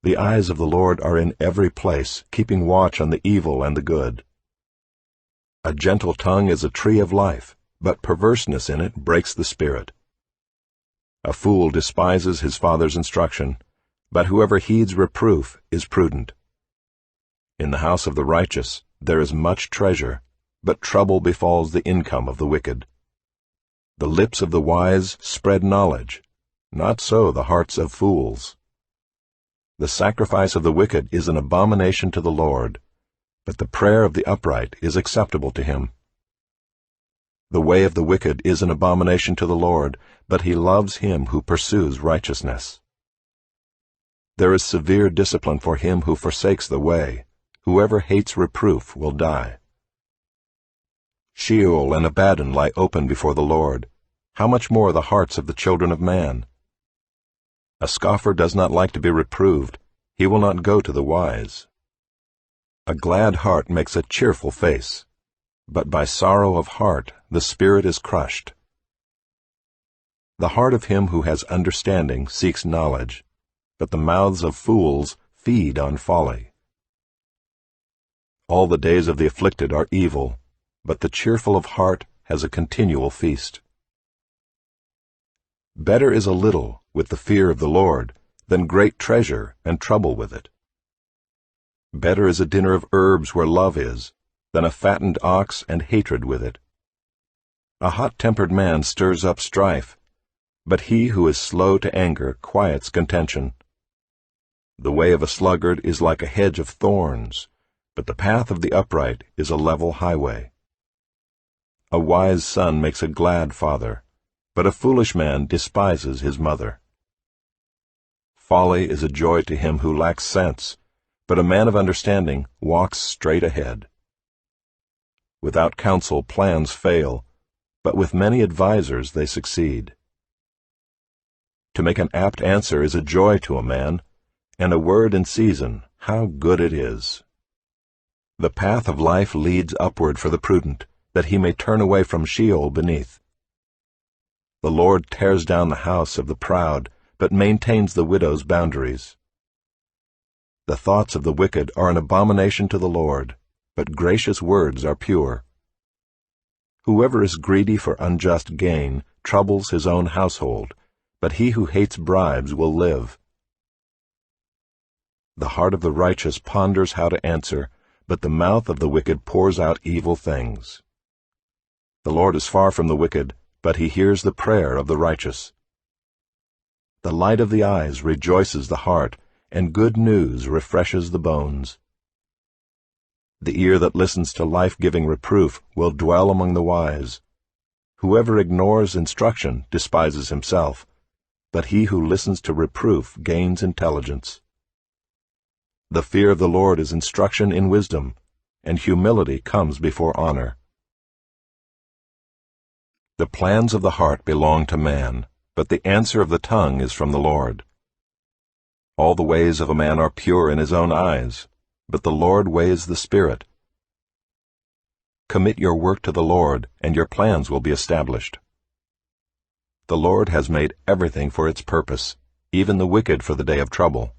The eyes of the Lord are in every place, keeping watch on the evil and the good. A gentle tongue is a tree of life, but perverseness in it breaks the spirit. A fool despises his father's instruction, but whoever heeds reproof is prudent. In the house of the righteous there is much treasure, but trouble befalls the income of the wicked. The lips of the wise spread knowledge, not so the hearts of fools. The sacrifice of the wicked is an abomination to the Lord, but the prayer of the upright is acceptable to him. The way of the wicked is an abomination to the Lord, but he loves him who pursues righteousness. There is severe discipline for him who forsakes the way. Whoever hates reproof will die. Sheol and Abaddon lie open before the Lord. How much more the hearts of the children of man? A scoffer does not like to be reproved. He will not go to the wise. A glad heart makes a cheerful face, but by sorrow of heart the spirit is crushed. The heart of him who has understanding seeks knowledge, but the mouths of fools feed on folly. All the days of the afflicted are evil, but the cheerful of heart has a continual feast. Better is a little with the fear of the Lord than great treasure and trouble with it. Better is a dinner of herbs where love is than a fattened ox and hatred with it. A hot-tempered man stirs up strife, but he who is slow to anger quiets contention. The way of a sluggard is like a hedge of thorns, but the path of the upright is a level highway. A wise son makes a glad father, but a foolish man despises his mother. Folly is a joy to him who lacks sense, but a man of understanding walks straight ahead. Without counsel plans fail, but with many advisers they succeed. To make an apt answer is a joy to a man, and a word in season, how good it is. The path of life leads upward for the prudent, that he may turn away from Sheol beneath. The Lord tears down the house of the proud, but maintains the widow's boundaries. The thoughts of the wicked are an abomination to the Lord, but gracious words are pure. Whoever is greedy for unjust gain troubles his own household, but he who hates bribes will live. The heart of the righteous ponders how to answer, but the mouth of the wicked pours out evil things. The Lord is far from the wicked, but he hears the prayer of the righteous. The light of the eyes rejoices the heart, and good news refreshes the bones. The ear that listens to life-giving reproof will dwell among the wise. Whoever ignores instruction despises himself, but he who listens to reproof gains intelligence. The fear of the Lord is instruction in wisdom, and humility comes before honor. The plans of the heart belong to man, but the answer of the tongue is from the Lord. All the ways of a man are pure in his own eyes, but the Lord weighs the spirit. Commit your work to the Lord, and your plans will be established. The Lord has made everything for its purpose, even the wicked for the day of trouble.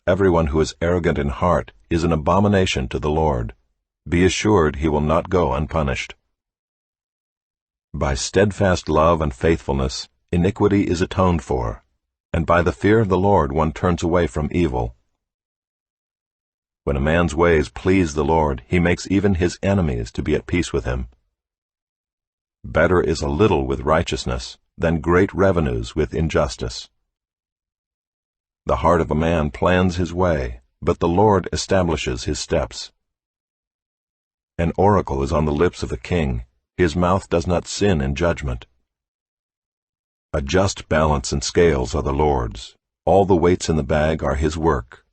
Everyone who is arrogant in heart is an abomination to the Lord. Be assured he will not go unpunished. By steadfast love and faithfulness, iniquity is atoned for, and by the fear of the Lord one turns away from evil. When a man's ways please the Lord, he makes even his enemies to be at peace with him. Better is a little with righteousness than great revenues with injustice. The heart of a man plans his way, but the Lord establishes his steps. An oracle is on the lips of a king. His mouth does not sin in judgment. A just balance and scales are the Lord's, All the weights in the bag are his work.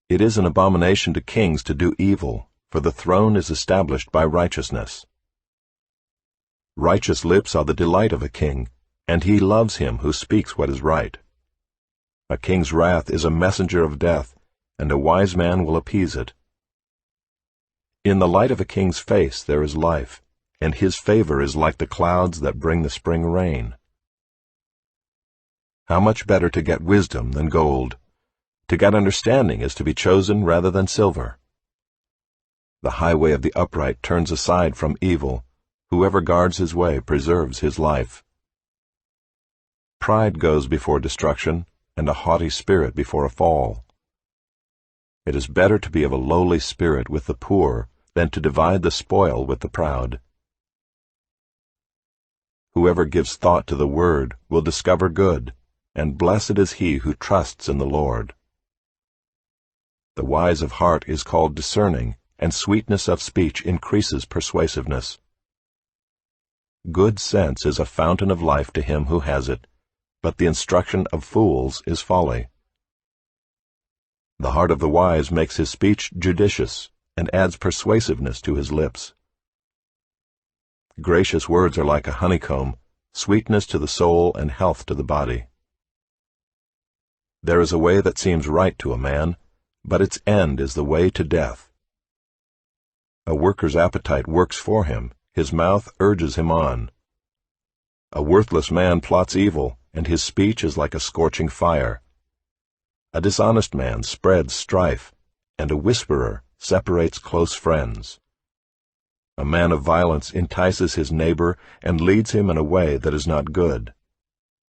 It is an abomination to kings to do evil, for the throne is established by righteousness. Righteous lips are the delight of a king, and he loves him who speaks what is right. A king's wrath is a messenger of death, and a wise man will appease it. In the light of a king's face there is life, and his favor is like the clouds that bring the spring rain. How much better to get wisdom than gold! To get understanding is to be chosen rather than silver. The highway of the upright turns aside from evil. Whoever guards his way preserves his life. Pride goes before destruction, and a haughty spirit before a fall. It is better to be of a lowly spirit with the poor than to divide the spoil with the proud. Whoever gives thought to the word will discover good, and blessed is he who trusts in the Lord. The wise of heart is called discerning, and sweetness of speech increases persuasiveness. Good sense is a fountain of life to him who has it, but the instruction of fools is folly. The heart of the wise makes his speech judicious, and adds persuasiveness to his lips. Gracious words are like a honeycomb, sweetness to the soul and health to the body. There is a way that seems right to a man, but its end is the way to death. A worker's appetite works for him, his mouth urges him on. A worthless man plots evil, and his speech is like a scorching fire. A dishonest man spreads strife, and a whisperer separates close friends. A man of violence entices his neighbor and leads him in a way that is not good.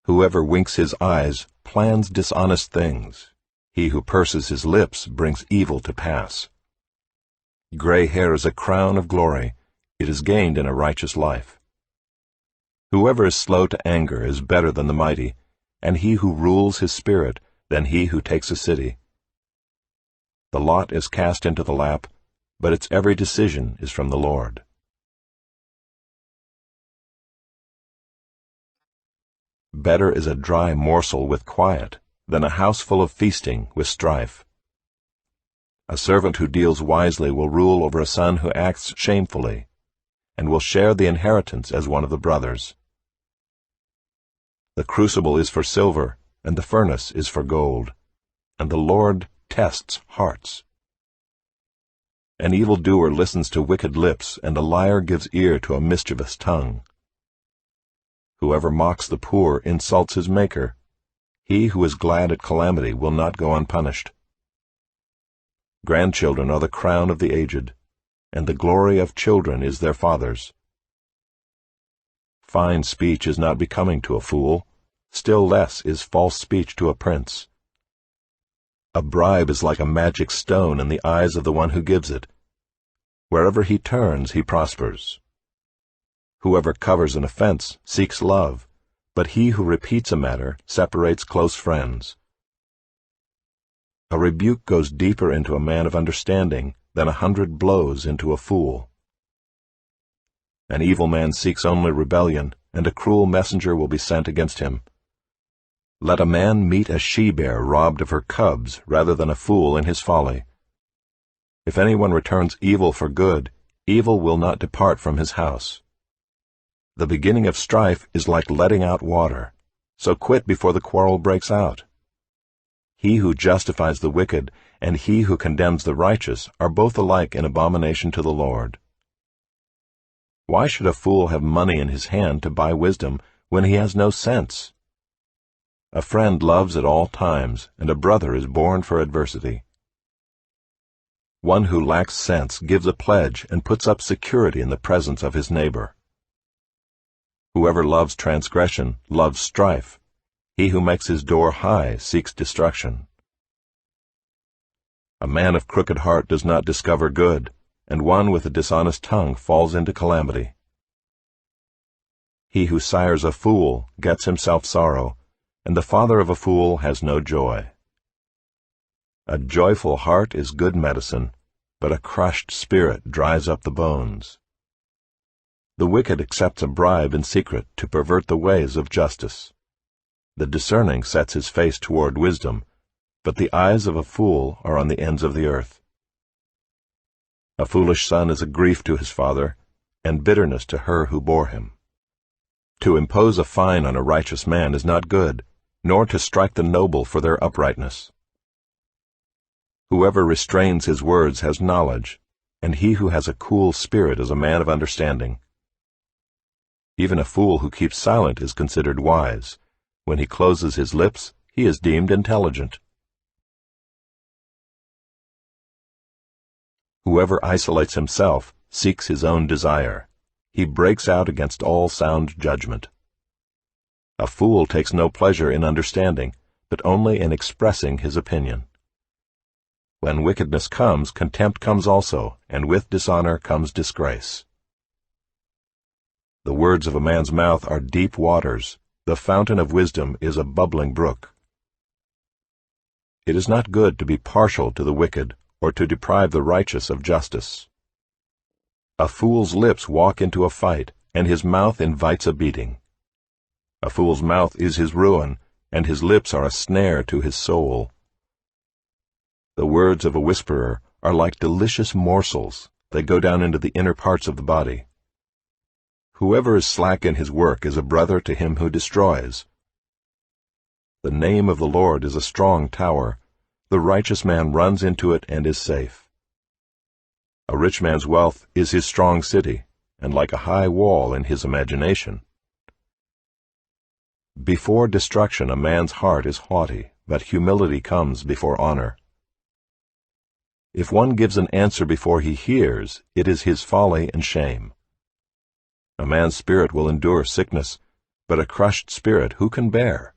Whoever winks his eyes plans dishonest things. He who purses his lips brings evil to pass. Gray hair is a crown of glory. It is gained in a righteous life. Whoever is slow to anger is better than the mighty, and he who rules his spirit than he who takes a city. The lot is cast into the lap, but its every decision is from the Lord. Better is a dry morsel with quiet than a house full of feasting with strife. A servant who deals wisely will rule over a son who acts shamefully, and will share the inheritance as one of the brothers. The crucible is for silver, and the furnace is for gold, and the Lord tests hearts. An evildoer listens to wicked lips, and a liar gives ear to a mischievous tongue. Whoever mocks the poor insults his Maker. He who is glad at calamity will not go unpunished. Grandchildren are the crown of the aged, and the glory of children is their fathers. Fine speech is not becoming to a fool, still less is false speech to a prince. A bribe is like a magic stone in the eyes of the one who gives it. Wherever he turns, he prospers. Whoever covers an offense seeks love, but he who repeats a matter separates close friends. A rebuke goes deeper into a man of understanding than 100 blows into a fool. An evil man seeks only rebellion, and a cruel messenger will be sent against him. Let a man meet a she-bear robbed of her cubs rather than a fool in his folly. If anyone returns evil for good, evil will not depart from his house. The beginning of strife is like letting out water, so quit before the quarrel breaks out. He who justifies the wicked and he who condemns the righteous are both alike an abomination to the Lord. Why should a fool have money in his hand to buy wisdom when he has no sense? A friend loves at all times, and a brother is born for adversity. One who lacks sense gives a pledge and puts up security in the presence of his neighbor. Whoever loves transgression loves strife. He who makes his door high seeks destruction. A man of crooked heart does not discover good, and one with a dishonest tongue falls into calamity. He who sires a fool gets himself sorrow, and the father of a fool has no joy. A joyful heart is good medicine, but a crushed spirit dries up the bones. The wicked accepts a bribe in secret to pervert the ways of justice. The discerning sets his face toward wisdom, but the eyes of a fool are on the ends of the earth. A foolish son is a grief to his father, and bitterness to her who bore him. To impose a fine on a righteous man is not good, nor to strike the noble for their uprightness. Whoever restrains his words has knowledge, and he who has a cool spirit is a man of understanding. Even a fool who keeps silent is considered wise. When he closes his lips, he is deemed intelligent. Whoever isolates himself seeks his own desire. He breaks out against all sound judgment. A fool takes no pleasure in understanding, but only in expressing his opinion. When wickedness comes, contempt comes also, and with dishonor comes disgrace. The words of a man's mouth are deep waters. The fountain of wisdom is a bubbling brook. It is not good to be partial to the wicked, or to deprive the righteous of justice. A fool's lips walk into a fight, and his mouth invites a beating. A fool's mouth is his ruin, and his lips are a snare to his soul. The words of a whisperer are like delicious morsels. They go down into the inner parts of the body. Whoever is slack in his work is a brother to him who destroys. The name of the Lord is a strong tower. The righteous man runs into it and is safe. A rich man's wealth is his strong city, and like a high wall in his imagination. Before destruction a man's heart is haughty, but humility comes before honor. If one gives an answer before he hears, it is his folly and shame. A man's spirit will endure sickness, but a crushed spirit who can bear?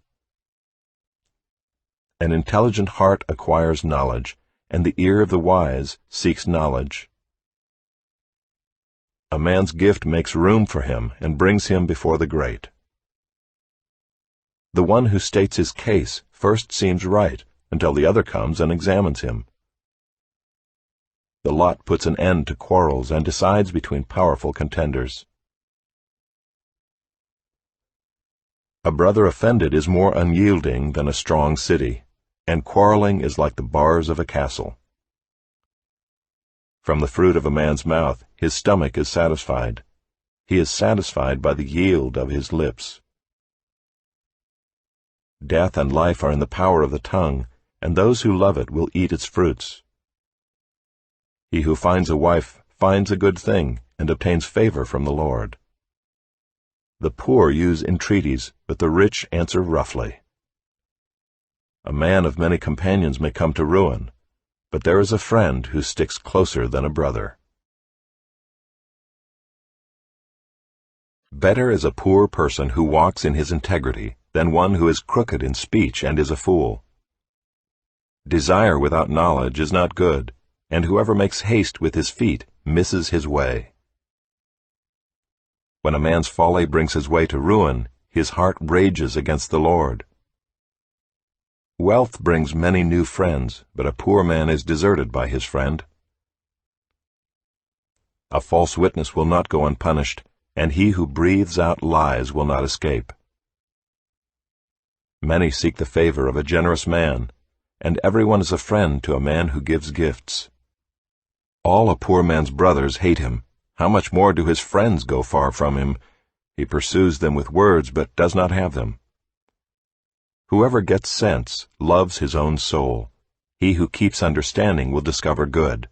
An intelligent heart acquires knowledge, and the ear of the wise seeks knowledge. A man's gift makes room for him and brings him before the great. The one who states his case first seems right until the other comes and examines him. The lot puts an end to quarrels and decides between powerful contenders. A brother offended is more unyielding than a strong city, and quarreling is like the bars of a castle. From the fruit of a man's mouth his stomach is satisfied. He is satisfied by the yield of his lips. Death and life are in the power of the tongue, and those who love it will eat its fruits. He who finds a wife finds a good thing and obtains favor from the Lord. The poor use entreaties, but the rich answer roughly. A man of many companions may come to ruin, but there is a friend who sticks closer than a brother. Better is a poor person who walks in his integrity than one who is crooked in speech and is a fool. Desire without knowledge is not good, and whoever makes haste with his feet misses his way. When a man's folly brings his way to ruin, his heart rages against the Lord. Wealth brings many new friends, but a poor man is deserted by his friend. A false witness will not go unpunished, and he who breathes out lies will not escape. Many seek the favor of a generous man, and everyone is a friend to a man who gives gifts. All a poor man's brothers hate him. How much more do his friends go far from him? He pursues them with words, but does not have them. Whoever gets sense loves his own soul. He who keeps understanding will discover good.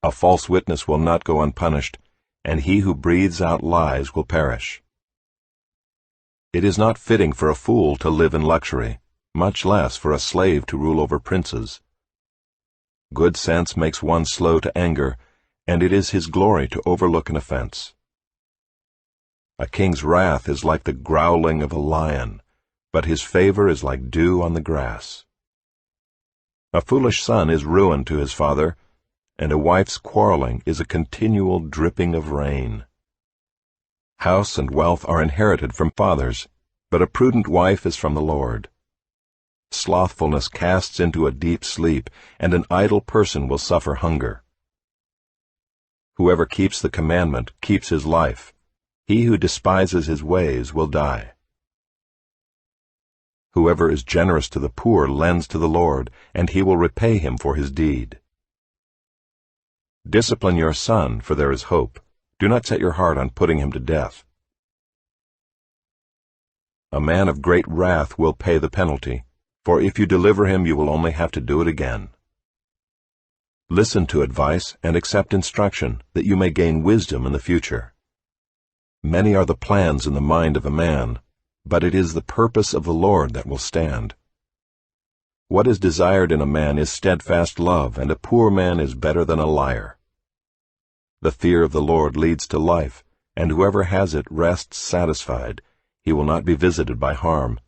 A false witness will not go unpunished, and he who breathes out lies will perish. It is not fitting for a fool to live in luxury, much less for a slave to rule over princes. Good sense makes one slow to anger, and it is his glory to overlook an offense. A king's wrath is like the growling of a lion, but his favor is like dew on the grass. A foolish son is ruin to his father, and a wife's quarreling is a continual dripping of rain. House and wealth are inherited from fathers, but a prudent wife is from the Lord. Slothfulness casts into a deep sleep, and an idle person will suffer hunger. Whoever keeps the commandment keeps his life. He who despises his ways will die. Whoever is generous to the poor lends to the Lord, and he will repay him for his deed. Discipline your son, for there is hope. Do not set your heart on putting him to death. A man of great wrath will pay the penalty, for if you deliver him you will only have to do it again. Listen to advice and accept instruction, that you may gain wisdom in the future. Many are the plans in the mind of a man, but it is the purpose of the Lord that will stand. What is desired in a man is steadfast love, and a poor man is better than a liar. The fear of the Lord leads to life, and whoever has it rests satisfied. He will not be visited by harm.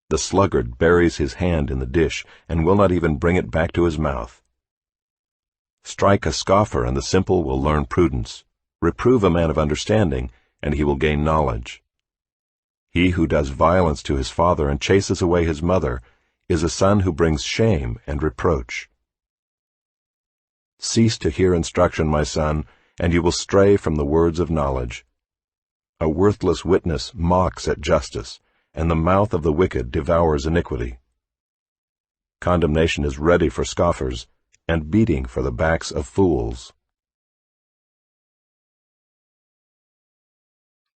The sluggard buries his hand in the dish, and will not even bring it back to his mouth. Strike a scoffer, and the simple will learn prudence. Reprove a man of understanding, and he will gain knowledge. He who does violence to his father and chases away his mother is a son who brings shame and reproach. Cease to hear instruction, my son, and you will stray from the words of knowledge. A worthless witness mocks at justice, and the mouth of the wicked devours iniquity. Condemnation is ready for scoffers, and beating for the backs of fools.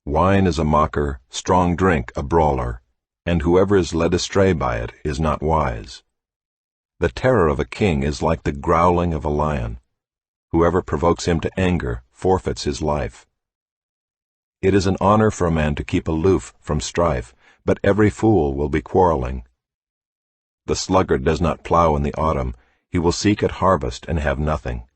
Wine is a mocker, strong drink a brawler, and whoever is led astray by it is not wise. The terror of a king is like the growling of a lion. Whoever provokes him to anger forfeits his life. It is an honor for a man to keep aloof from strife, but every fool will be quarreling. The sluggard does not plow in the autumn. He will seek at harvest and have nothing.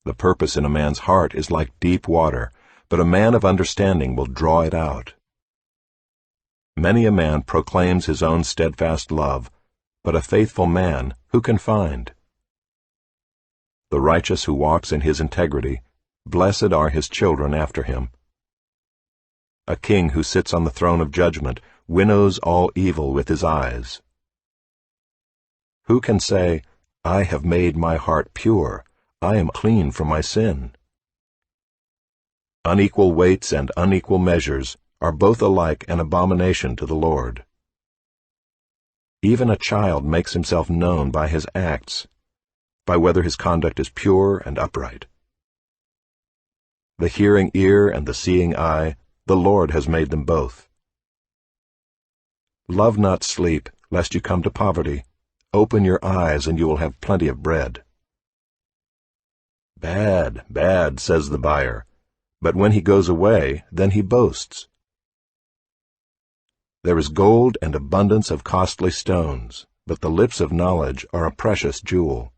The purpose in a man's heart is like deep water, but a man of understanding will draw it out. Many a man proclaims his own steadfast love, but a faithful man who can find? The righteous who walks in his integrity, blessed are his children after him. A king who sits on the throne of judgment winnows all evil with his eyes. Who can say, I have made my heart pure, I am clean from my sin? Unequal weights and unequal measures are both alike an abomination to the Lord. Even a child makes himself known by his acts, by whether his conduct is pure and upright. The hearing ear and the seeing eye, the Lord has made them both. Love not sleep, lest you come to poverty. Open your eyes, and you will have plenty of bread. Bad, bad, says the buyer, but when he goes away, then he boasts. There is gold and abundance of costly stones, but the lips of knowledge are a precious jewel.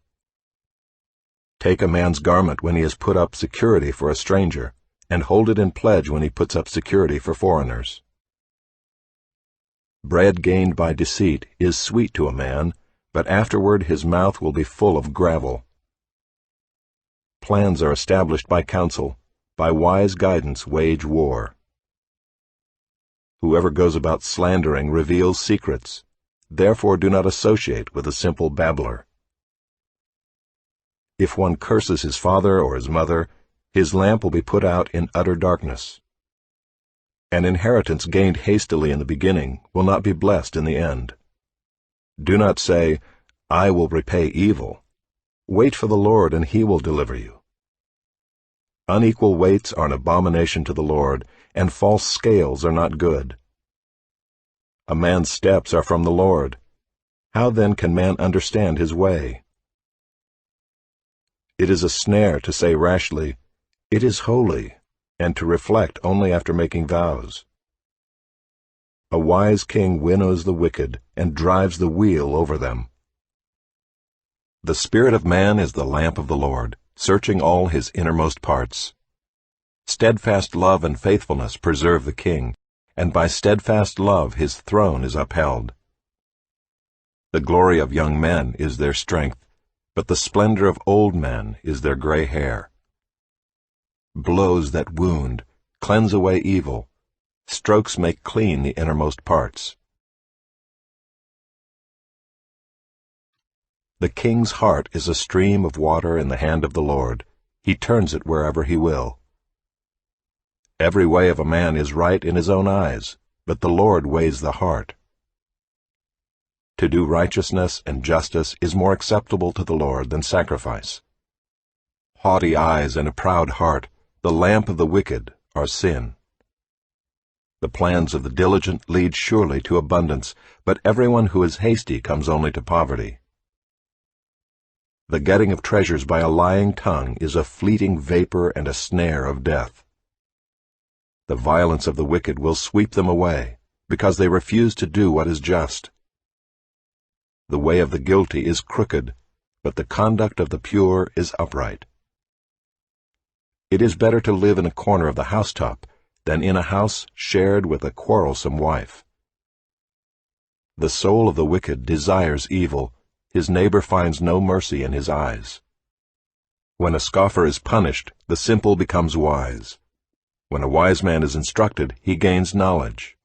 Take a man's garment when he has put up security for a stranger, and hold it in pledge when he puts up security for foreigners. Bread gained by deceit is sweet to a man, but afterward his mouth will be full of gravel. Plans are established by counsel, by wise guidance wage war. Whoever goes about slandering reveals secrets, therefore do not associate with a simple babbler. If one curses his father or his mother, his lamp will be put out in utter darkness. An inheritance gained hastily in the beginning will not be blessed in the end. Do not say, I will repay evil. Wait for the Lord, and he will deliver you. Unequal weights are an abomination to the Lord, and false scales are not good. A man's steps are from the Lord. How then can man understand his way? It is a snare to say rashly, It is holy, and to reflect only after making vows. A wise king winnows the wicked, and drives the wheel over them. The spirit of man is the lamp of the Lord, searching all his innermost parts. Steadfast love and faithfulness preserve the king, and by steadfast love his throne is upheld. The glory of young men is their strength, but the splendor of old men is their gray hair. Blows that wound cleanse away evil. Strokes make clean the innermost parts. The king's heart is a stream of water in the hand of the Lord. He turns it wherever he will. Every way of a man is right in his own eyes, but the Lord weighs the heart. To do righteousness and justice is more acceptable to the Lord than sacrifice. Haughty eyes and a proud heart, the lamp of the wicked, are sin. The plans of the diligent lead surely to abundance, but everyone who is hasty comes only to poverty. The getting of treasures by a lying tongue is a fleeting vapor and a snare of death. The violence of the wicked will sweep them away, because they refuse to do what is just. The way of the guilty is crooked, but the conduct of the pure is upright. It is better to live in a corner of the housetop than in a house shared with a quarrelsome wife. The soul of the wicked desires evil, his neighbor finds no mercy in his eyes. When a scoffer is punished, the simple becomes wise. When a wise man is instructed, he gains knowledge.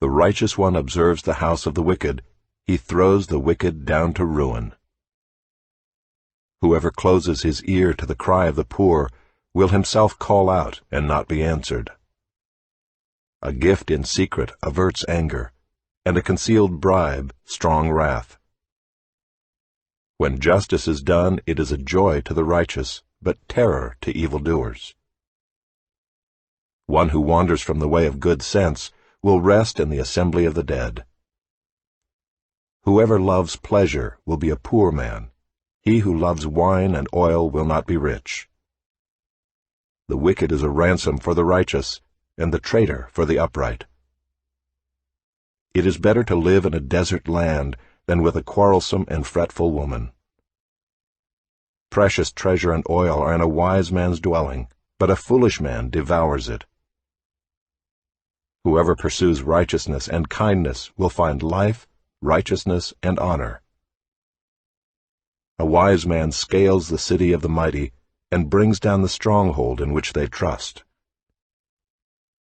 The righteous one observes the house of the wicked, he throws the wicked down to ruin. Whoever closes his ear to the cry of the poor will himself call out and not be answered. A gift in secret averts anger, and a concealed bribe strong wrath. When justice is done, it is a joy to the righteous, but terror to evildoers. One who wanders from the way of good sense will rest in the assembly of the dead. Whoever loves pleasure will be a poor man. He who loves wine and oil will not be rich. The wicked is a ransom for the righteous, and the traitor for the upright. It is better to live in a desert land than with a quarrelsome and fretful woman. Precious treasure and oil are in a wise man's dwelling, but a foolish man devours it. Whoever pursues righteousness and kindness will find life, righteousness, and honor. A wise man scales the city of the mighty and brings down the stronghold in which they trust.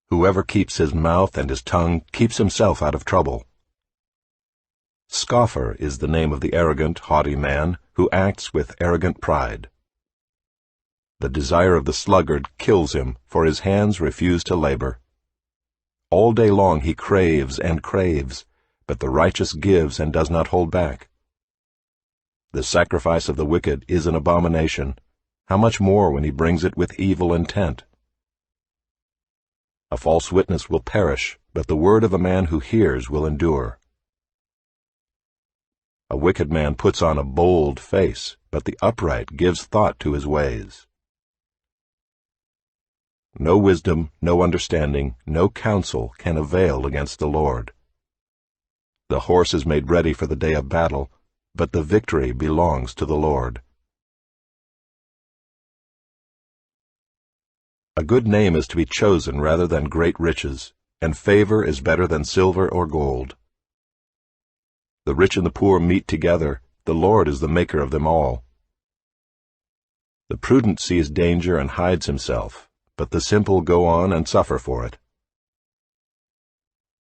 Whoever keeps his mouth and his tongue keeps himself out of trouble. Scoffer is the name of the arrogant, haughty man who acts with arrogant pride. The desire of the sluggard kills him, for his hands refuse to labor. All day long he craves and craves, but the righteous gives and does not hold back. The sacrifice of the wicked is an abomination. How much more when he brings it with evil intent? A false witness will perish, but the word of a man who hears will endure. A wicked man puts on a bold face, but the upright gives thought to his ways. No wisdom, no understanding, no counsel can avail against the Lord. The horse is made ready for the day of battle, but the victory belongs to the Lord. A good name is to be chosen rather than great riches, and favor is better than silver or gold. The rich and the poor meet together, the Lord is the maker of them all. The prudent sees danger and hides himself, but the simple go on and suffer for it.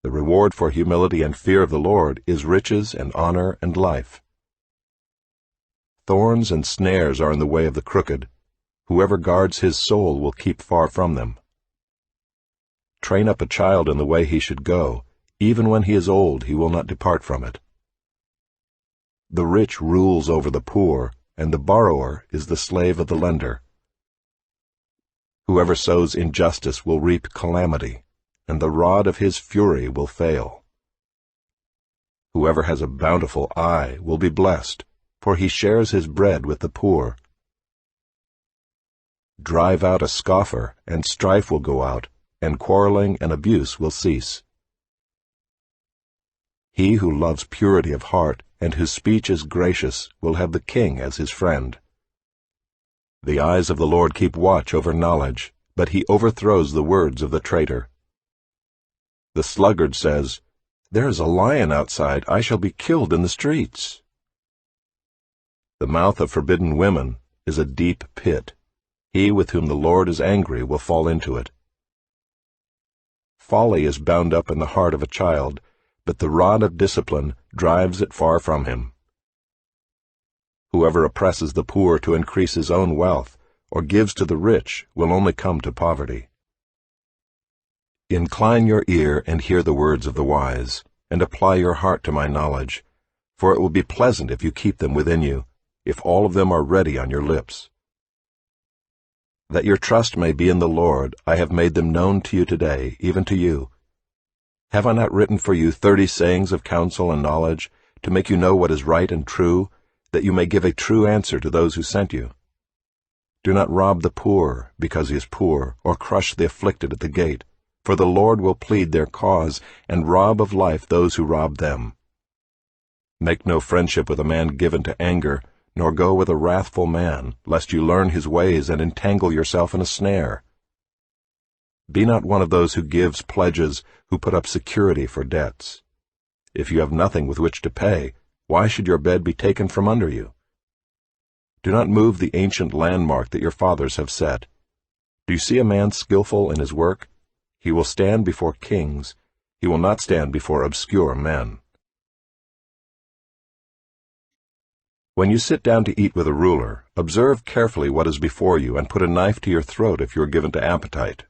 The reward for humility and fear of the Lord is riches and honor and life. Thorns and snares are in the way of the crooked. Whoever guards his soul will keep far from them. Train up a child in the way he should go. Even when he is old, he will not depart from it. The rich rules over the poor, and the borrower is the slave of the lender. Whoever sows injustice will reap calamity, and the rod of his fury will fail. Whoever has a bountiful eye will be blessed, for he shares his bread with the poor. Drive out a scoffer, and strife will go out, and quarreling and abuse will cease. He who loves purity of heart, and whose speech is gracious, will have the king as his friend. The eyes of the Lord keep watch over knowledge, but he overthrows the words of the traitor. The sluggard says, "There is a lion outside, I shall be killed in the streets." The mouth of forbidden women is a deep pit. He with whom the Lord is angry will fall into it. Folly is bound up in the heart of a child, but the rod of discipline drives it far from him. Whoever oppresses the poor to increase his own wealth, or gives to the rich, will only come to poverty. Incline your ear and hear the words of the wise, and apply your heart to my knowledge, for it will be pleasant if you keep them within you, if all of them are ready on your lips. That your trust may be in the Lord, I have made them known to you today, even to you. Have I not written for you 30 sayings of counsel and knowledge, to make you know what is right and true, that you may give a true answer to those who sent you? Do not rob the poor because he is poor, or crush the afflicted at the gate, for the Lord will plead their cause, and rob of life those who rob them. Make no friendship with a man given to anger, nor go with a wrathful man, lest you learn his ways and entangle yourself in a snare. Be not one of those who gives pledges, who put up security for debts. If you have nothing with which to pay, why should your bed be taken from under you? Do not move the ancient landmark that your fathers have set. Do you see a man skillful in his work? He will stand before kings. He will not stand before obscure men. When you sit down to eat with a ruler, observe carefully what is before you, and put a knife to your throat if you are given to appetite.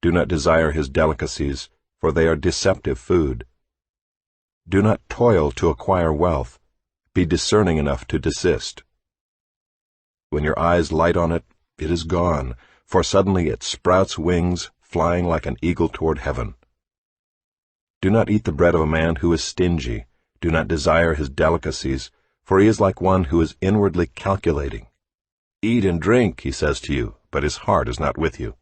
Do not desire his delicacies, for they are deceptive food. Do not toil to acquire wealth. Be discerning enough to desist. When your eyes light on it, it is gone, for suddenly it sprouts wings, flying like an eagle toward heaven. Do not eat the bread of a man who is stingy. Do not desire his delicacies, for he is like one who is inwardly calculating. Eat and drink, he says to you, but his heart is not with you.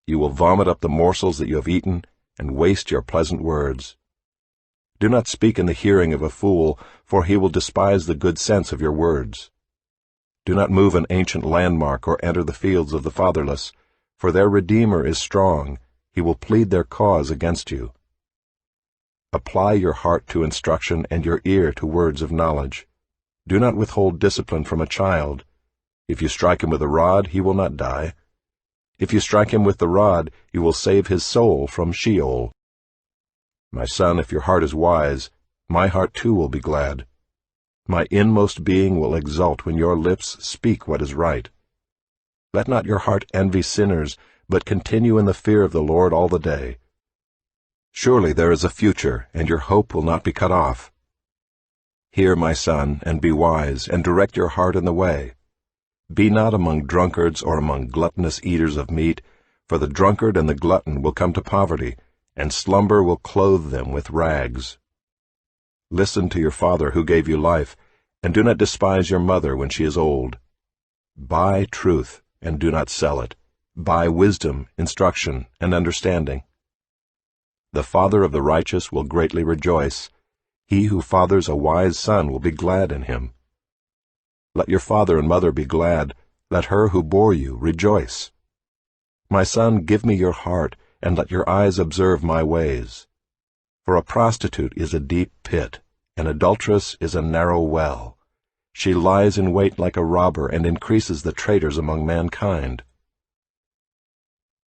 You will vomit up the morsels that you have eaten, and waste your pleasant words. Do not speak in the hearing of a fool, for he will despise the good sense of your words. Do not move an ancient landmark or enter the fields of the fatherless, for their Redeemer is strong. He will plead their cause against you. Apply your heart to instruction and your ear to words of knowledge. Do not withhold discipline from a child. If you strike him with a rod, he will not die. If you strike him with the rod, you will save his soul from Sheol. My son, if your heart is wise, my heart too will be glad. My inmost being will exult when your lips speak what is right. Let not your heart envy sinners, but continue in the fear of the Lord all the day. Surely there is a future, and your hope will not be cut off. Hear, my son, and be wise, and direct your heart in the way. Be not among drunkards or among gluttonous eaters of meat, for the drunkard and the glutton will come to poverty, and slumber will clothe them with rags. Listen to your father who gave you life, and do not despise your mother when she is old. Buy truth, and do not sell it. Buy wisdom, instruction, and understanding. The father of the righteous will greatly rejoice. He who fathers a wise son will be glad in him. Let your father and mother be glad. Let her who bore you rejoice. My son, give me your heart, and let your eyes observe my ways. For a prostitute is a deep pit, an adulteress is a narrow well. She lies in wait like a robber and increases the traitors among mankind.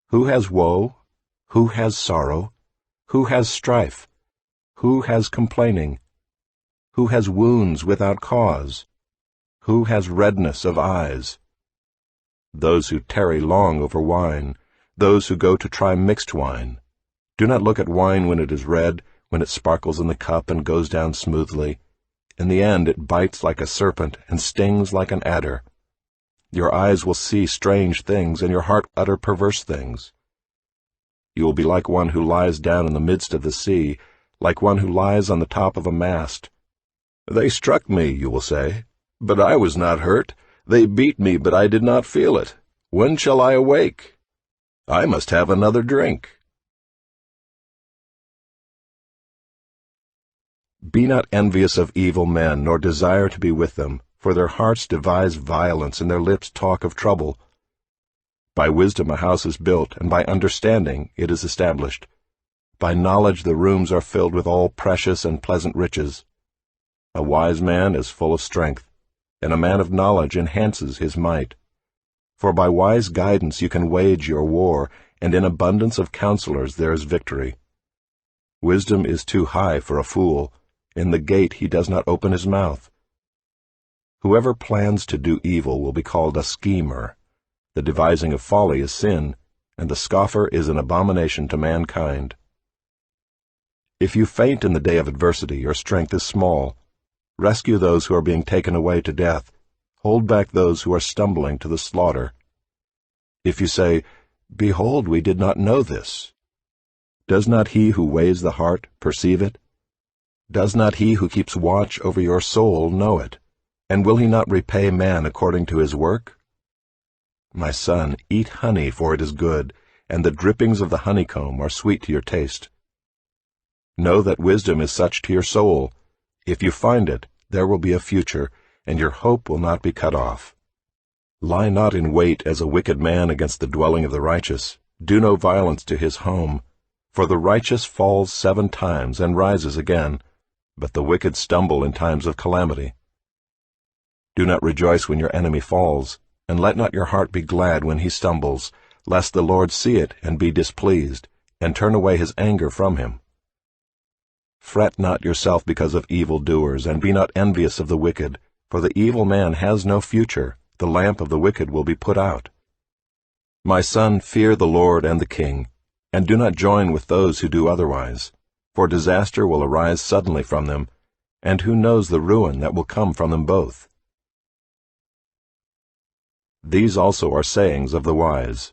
Who has woe? Who has sorrow? Who has strife? Who has complaining? Who has wounds without cause? Who has redness of eyes? Those who tarry long over wine, those who go to try mixed wine. Do not look at wine when it is red, when it sparkles in the cup and goes down smoothly. In the end it bites like a serpent and stings like an adder. Your eyes will see strange things, and your heart utter perverse things. You will be like one who lies down in the midst of the sea, like one who lies on the top of a mast. They struck me, you will say, but I was not hurt. They beat me, but I did not feel it. When shall I awake? I must have another drink. Be not envious of evil men, nor desire to be with them, for their hearts devise violence, and their lips talk of trouble. By wisdom a house is built, and by understanding it is established. By knowledge the rooms are filled with all precious and pleasant riches. A wise man is full of strength, and a man of knowledge enhances his might. For by wise guidance you can wage your war, and in abundance of counselors there is victory. Wisdom is too high for a fool. In the gate he does not open his mouth. Whoever plans to do evil will be called a schemer. The devising of folly is sin, and the scoffer is an abomination to mankind. If you faint in the day of adversity, your strength is small. Rescue those who are being taken away to death. Hold back those who are stumbling to the slaughter. If you say, "Behold, we did not know this," does not he who weighs the heart perceive it? Does not he who keeps watch over your soul know it? And will he not repay man according to his work? My son, eat honey, for it is good, and the drippings of the honeycomb are sweet to your taste. Know that wisdom is such to your soul. If you find it, there will be a future, and your hope will not be cut off. Lie not in wait as a wicked man against the dwelling of the righteous. Do no violence to his home. For the righteous falls 7 times and rises again, but the wicked stumble in times of calamity. Do not rejoice when your enemy falls, and let not your heart be glad when he stumbles, lest the Lord see it and be displeased, and turn away his anger from him. Fret not yourself because of evildoers, and be not envious of the wicked, for the evil man has no future. The lamp of the wicked will be put out. My son, fear the Lord and the king, and do not join with those who do otherwise, for disaster will arise suddenly from them, and who knows the ruin that will come from them both? These also are sayings of the wise.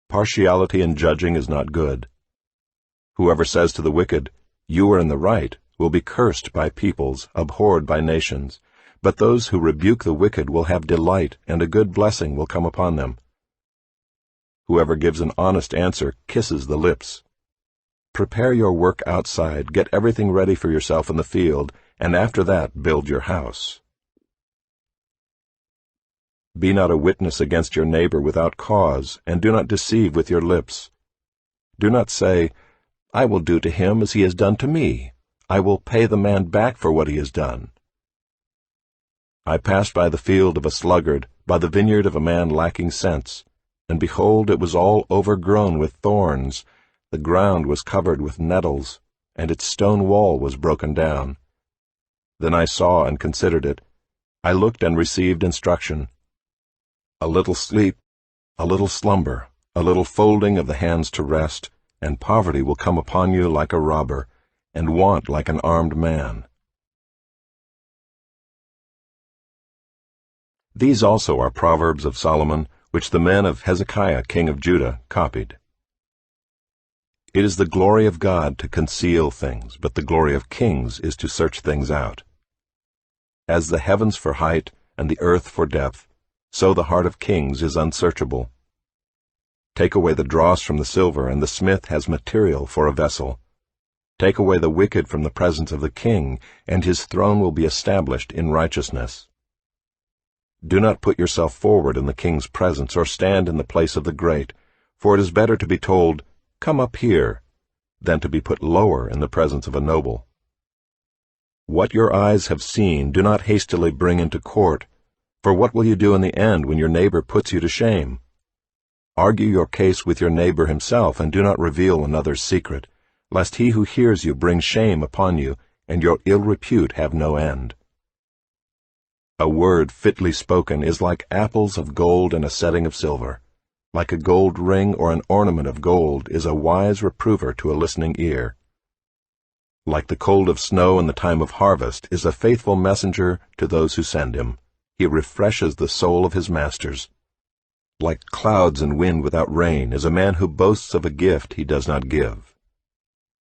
Partiality in judging is not good. Whoever says to the wicked, "You are in the right," will be cursed by peoples, abhorred by nations. But those who rebuke the wicked will have delight, and a good blessing will come upon them. Whoever gives an honest answer kisses the lips. Prepare your work outside, get everything ready for yourself in the field, and after that build your house. Be not a witness against your neighbor without cause, and do not deceive with your lips. Do not say, "I will do to him as he has done to me. I will pay the man back for what he has done." I passed by the field of a sluggard, by the vineyard of a man lacking sense, and behold, it was all overgrown with thorns. The ground was covered with nettles, and its stone wall was broken down. Then I saw and considered it. I looked and received instruction. A little sleep, a little slumber, a little folding of the hands to rest, and poverty will come upon you like a robber, and want like an armed man. These also are Proverbs of Solomon, which the men of Hezekiah king of Judah copied. It is the glory of God to conceal things, but the glory of kings is to search things out. As the heavens for height, and the earth for depth, so the heart of kings is unsearchable. Take away the dross from the silver, and the smith has material for a vessel. Take away the wicked from the presence of the king, and his throne will be established in righteousness. Do not put yourself forward in the king's presence, or stand in the place of the great, for it is better to be told, "Come up here," than to be put lower in the presence of a noble. What your eyes have seen do not hastily bring into court, for what will you do in the end when your neighbor puts you to shame? Argue your case with your neighbor himself, and do not reveal another's secret, lest he who hears you bring shame upon you, and your ill repute have no end. A word fitly spoken is like apples of gold in a setting of silver. Like a gold ring or an ornament of gold is a wise reprover to a listening ear. Like the cold of snow in the time of harvest is a faithful messenger to those who send him. He refreshes the soul of his masters. Like clouds and wind without rain is a man who boasts of a gift he does not give.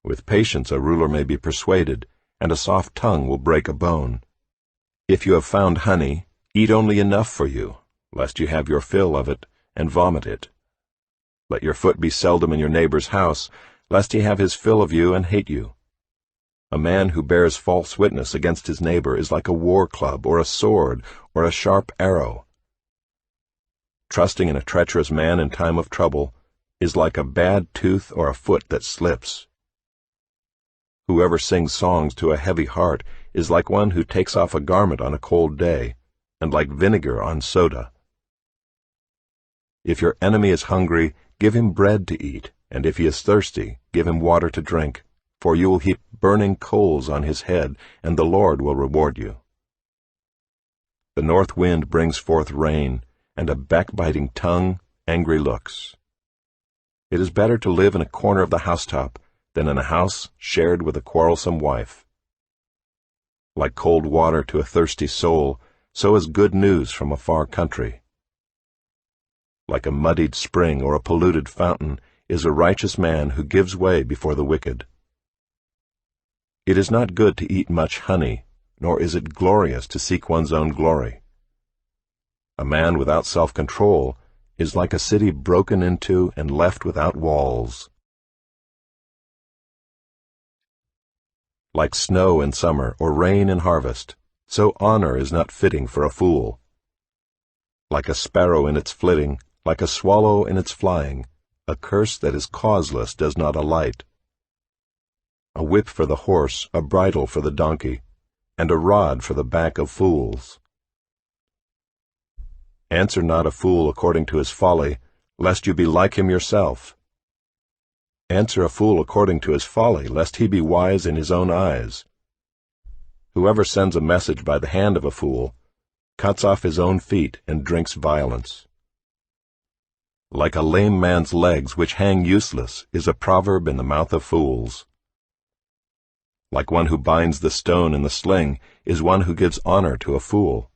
With patience a ruler may be persuaded, and a soft tongue will break a bone. If you have found honey, eat only enough for you, lest you have your fill of it and vomit it. Let your foot be seldom in your neighbor's house, lest he have his fill of you and hate you. A man who bears false witness against his neighbor is like a war club or a sword or a sharp arrow. Trusting in a treacherous man in time of trouble is like a bad tooth or a foot that slips. Whoever sings songs to a heavy heart is like one who takes off a garment on a cold day, and like vinegar on soda. If your enemy is hungry, give him bread to eat, and if he is thirsty, give him water to drink, for you will heap burning coals on his head, and the Lord will reward you. The north wind brings forth rain, and a backbiting tongue, angry looks. It is better to live in a corner of the housetop than in a house shared with a quarrelsome wife. Like cold water to a thirsty soul, so is good news from a far country. Like a muddied spring or a polluted fountain is a righteous man who gives way before the wicked. It is not good to eat much honey, nor is it glorious to seek one's own glory. A man without self-control is like a city broken into and left without walls. Like snow in summer or rain in harvest, so honor is not fitting for a fool. Like a sparrow in its flitting, like a swallow in its flying, a curse that is causeless does not alight. A whip for the horse, a bridle for the donkey, and a rod for the back of fools. Answer not a fool according to his folly, lest you be like him yourself. Answer a fool according to his folly, lest he be wise in his own eyes. Whoever sends a message by the hand of a fool cuts off his own feet and drinks violence. Like a lame man's legs which hang useless is a proverb in the mouth of fools. Like one who binds the stone in the sling is one who gives honor to a fool.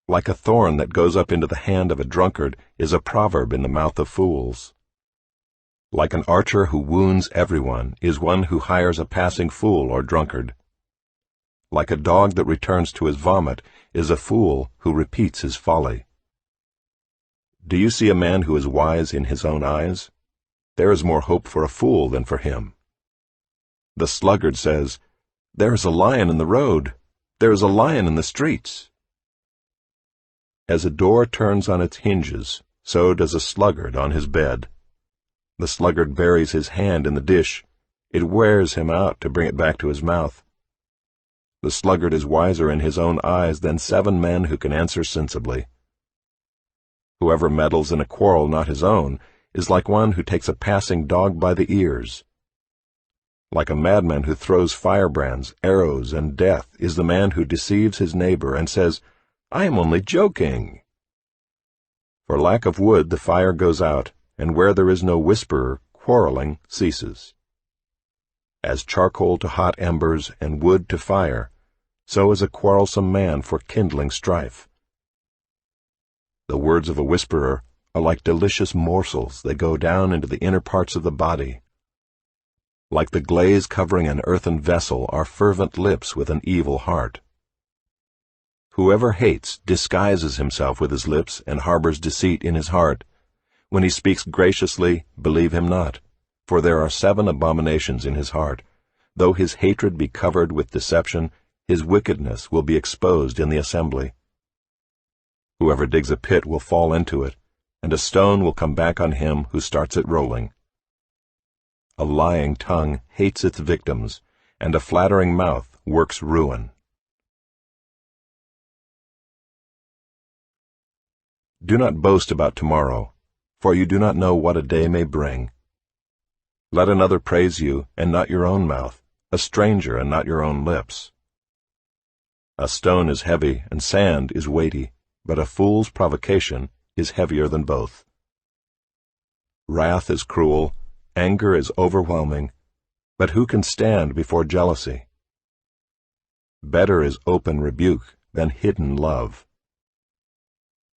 Like a thorn that goes up into the hand of a drunkard is a proverb in the mouth of fools. Like an archer who wounds everyone is one who hires a passing fool or drunkard. Like a dog that returns to his vomit is a fool who repeats his folly. Do you see a man who is wise in his own eyes? There is more hope for a fool than for him. The sluggard says, "There is a lion in the road. There is a lion in the streets." As a door turns on its hinges, so does a sluggard on his bed. The sluggard buries his hand in the dish. It wears him out to bring it back to his mouth. The sluggard is wiser in his own eyes than 7 men who can answer sensibly. Whoever meddles in a quarrel not his own is like one who takes a passing dog by the ears. Like a madman who throws firebrands, arrows, and death is the man who deceives his neighbor and says, "I am only joking." For lack of wood the fire goes out, and where there is no whisperer, quarreling ceases. As charcoal to hot embers and wood to fire, so is a quarrelsome man for kindling strife. The words of a whisperer are like delicious morsels that go down into the inner parts of the body. Like the glaze covering an earthen vessel are fervent lips with an evil heart. Whoever hates disguises himself with his lips and harbors deceit in his heart. When he speaks graciously, believe him not, for there are 7 abominations in his heart. Though his hatred be covered with deception, his wickedness will be exposed in the assembly. Whoever digs a pit will fall into it, and a stone will come back on him who starts it rolling. A lying tongue hates its victims, and a flattering mouth works ruin. Do not boast about tomorrow, for you do not know what a day may bring. Let another praise you, and not your own mouth, a stranger and not your own lips. A stone is heavy, and sand is weighty, but a fool's provocation is heavier than both. Wrath is cruel, anger is overwhelming, but who can stand before jealousy? Better is open rebuke than hidden love.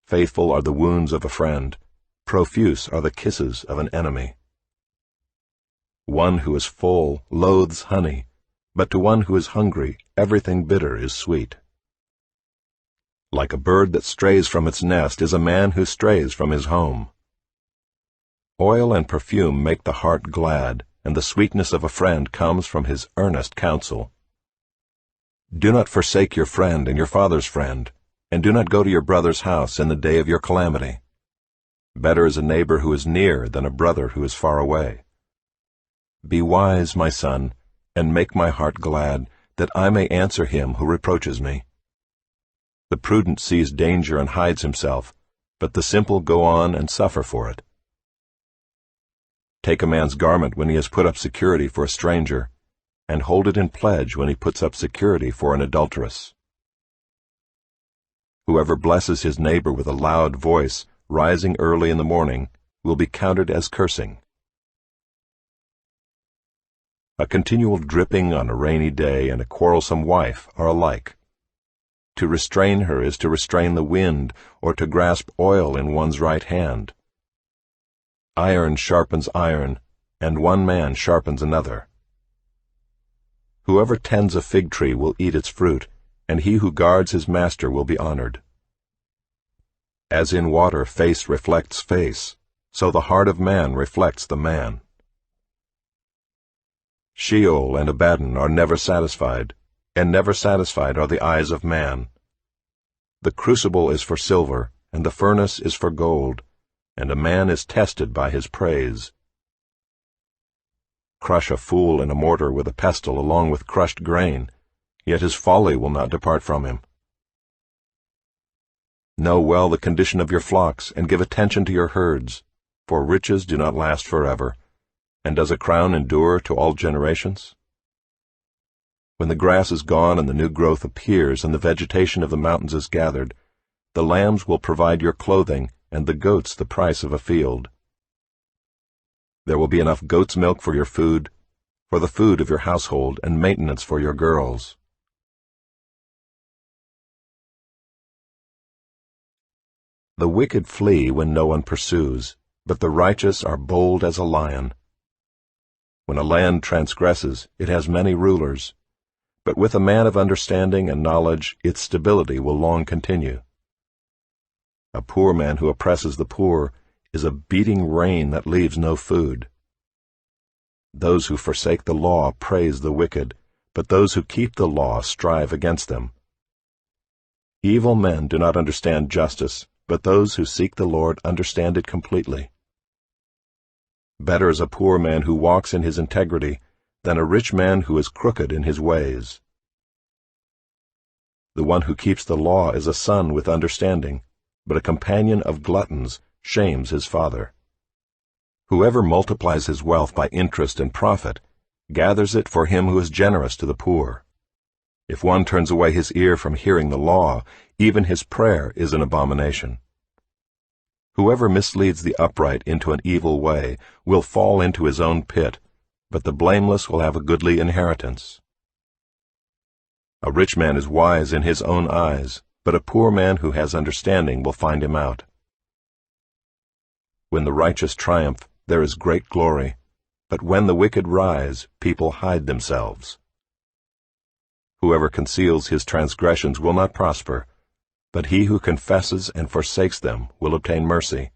Faithful are the wounds of a friend, profuse are the kisses of an enemy. One who is full loathes honey, but to one who is hungry everything bitter is sweet. Like a bird that strays from its nest is a man who strays from his home. Oil and perfume make the heart glad, and the sweetness of a friend comes from his earnest counsel. Do not forsake your friend and your father's friend, and do not go to your brother's house in the day of your calamity. Better is a neighbor who is near than a brother who is far away. Be wise, my son, and make my heart glad, that I may answer him who reproaches me. The prudent sees danger and hides himself, but the simple go on and suffer for it. Take a man's garment when he has put up security for a stranger, and hold it in pledge when he puts up security for an adulteress. Whoever blesses his neighbor with a loud voice, rising early in the morning, will be counted as cursing. A continual dripping on a rainy day and a quarrelsome wife are alike. To restrain her is to restrain the wind, or to grasp oil in one's right hand. Iron sharpens iron, and one man sharpens another. Whoever tends a fig tree will eat its fruit, and he who guards his master will be honored. As in water face reflects face, so the heart of man reflects the man. Sheol and Abaddon are never satisfied, and never satisfied are the eyes of man. The crucible is for silver, and the furnace is for gold, and a man is tested by his praise. Crush a fool in a mortar with a pestle along with crushed grain, yet his folly will not depart from him. Know well the condition of your flocks, and give attention to your herds, for riches do not last forever, and does a crown endure to all generations? When the grass is gone and the new growth appears and the vegetation of the mountains is gathered, the lambs will provide your clothing, and the goats the price of a field. There will be enough goat's milk for your food, for the food of your household, and maintenance for your girls. The wicked flee when no one pursues, but the righteous are bold as a lion. When a land transgresses, it has many rulers, but with a man of understanding and knowledge its stability will long continue. A poor man who oppresses the poor is a beating rain that leaves no food. Those who forsake the law praise the wicked, but those who keep the law strive against them. Evil men do not understand justice, but those who seek the Lord understand it completely. Better is a poor man who walks in his integrity than a rich man who is crooked in his ways. The one who keeps the law is a son with understanding, but a companion of gluttons shames his father. Whoever multiplies his wealth by interest and profit gathers it for him who is generous to the poor. If one turns away his ear from hearing the law, even his prayer is an abomination. Whoever misleads the upright into an evil way will fall into his own pit, but the blameless will have a goodly inheritance. A rich man is wise in his own eyes, but a poor man who has understanding will find him out. When the righteous triumph, there is great glory, but when the wicked rise, people hide themselves. Whoever conceals his transgressions will not prosper, but he who confesses and forsakes them will obtain mercy.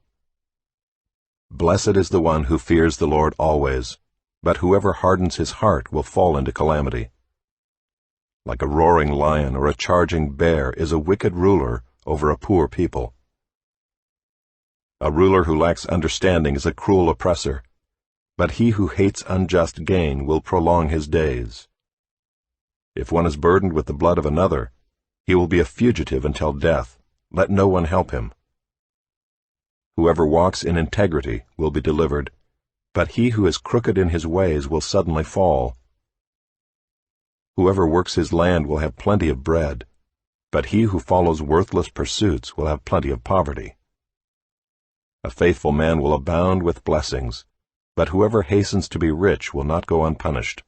Blessed is the one who fears the Lord always, but whoever hardens his heart will fall into calamity. Like a roaring lion or a charging bear is a wicked ruler over a poor people. A ruler who lacks understanding is a cruel oppressor, but he who hates unjust gain will prolong his days. If one is burdened with the blood of another, he will be a fugitive until death. Let no one help him. Whoever walks in integrity will be delivered, but he who is crooked in his ways will suddenly fall. Whoever works his land will have plenty of bread, but he who follows worthless pursuits will have plenty of poverty. A faithful man will abound with blessings, but whoever hastens to be rich will not go unpunished.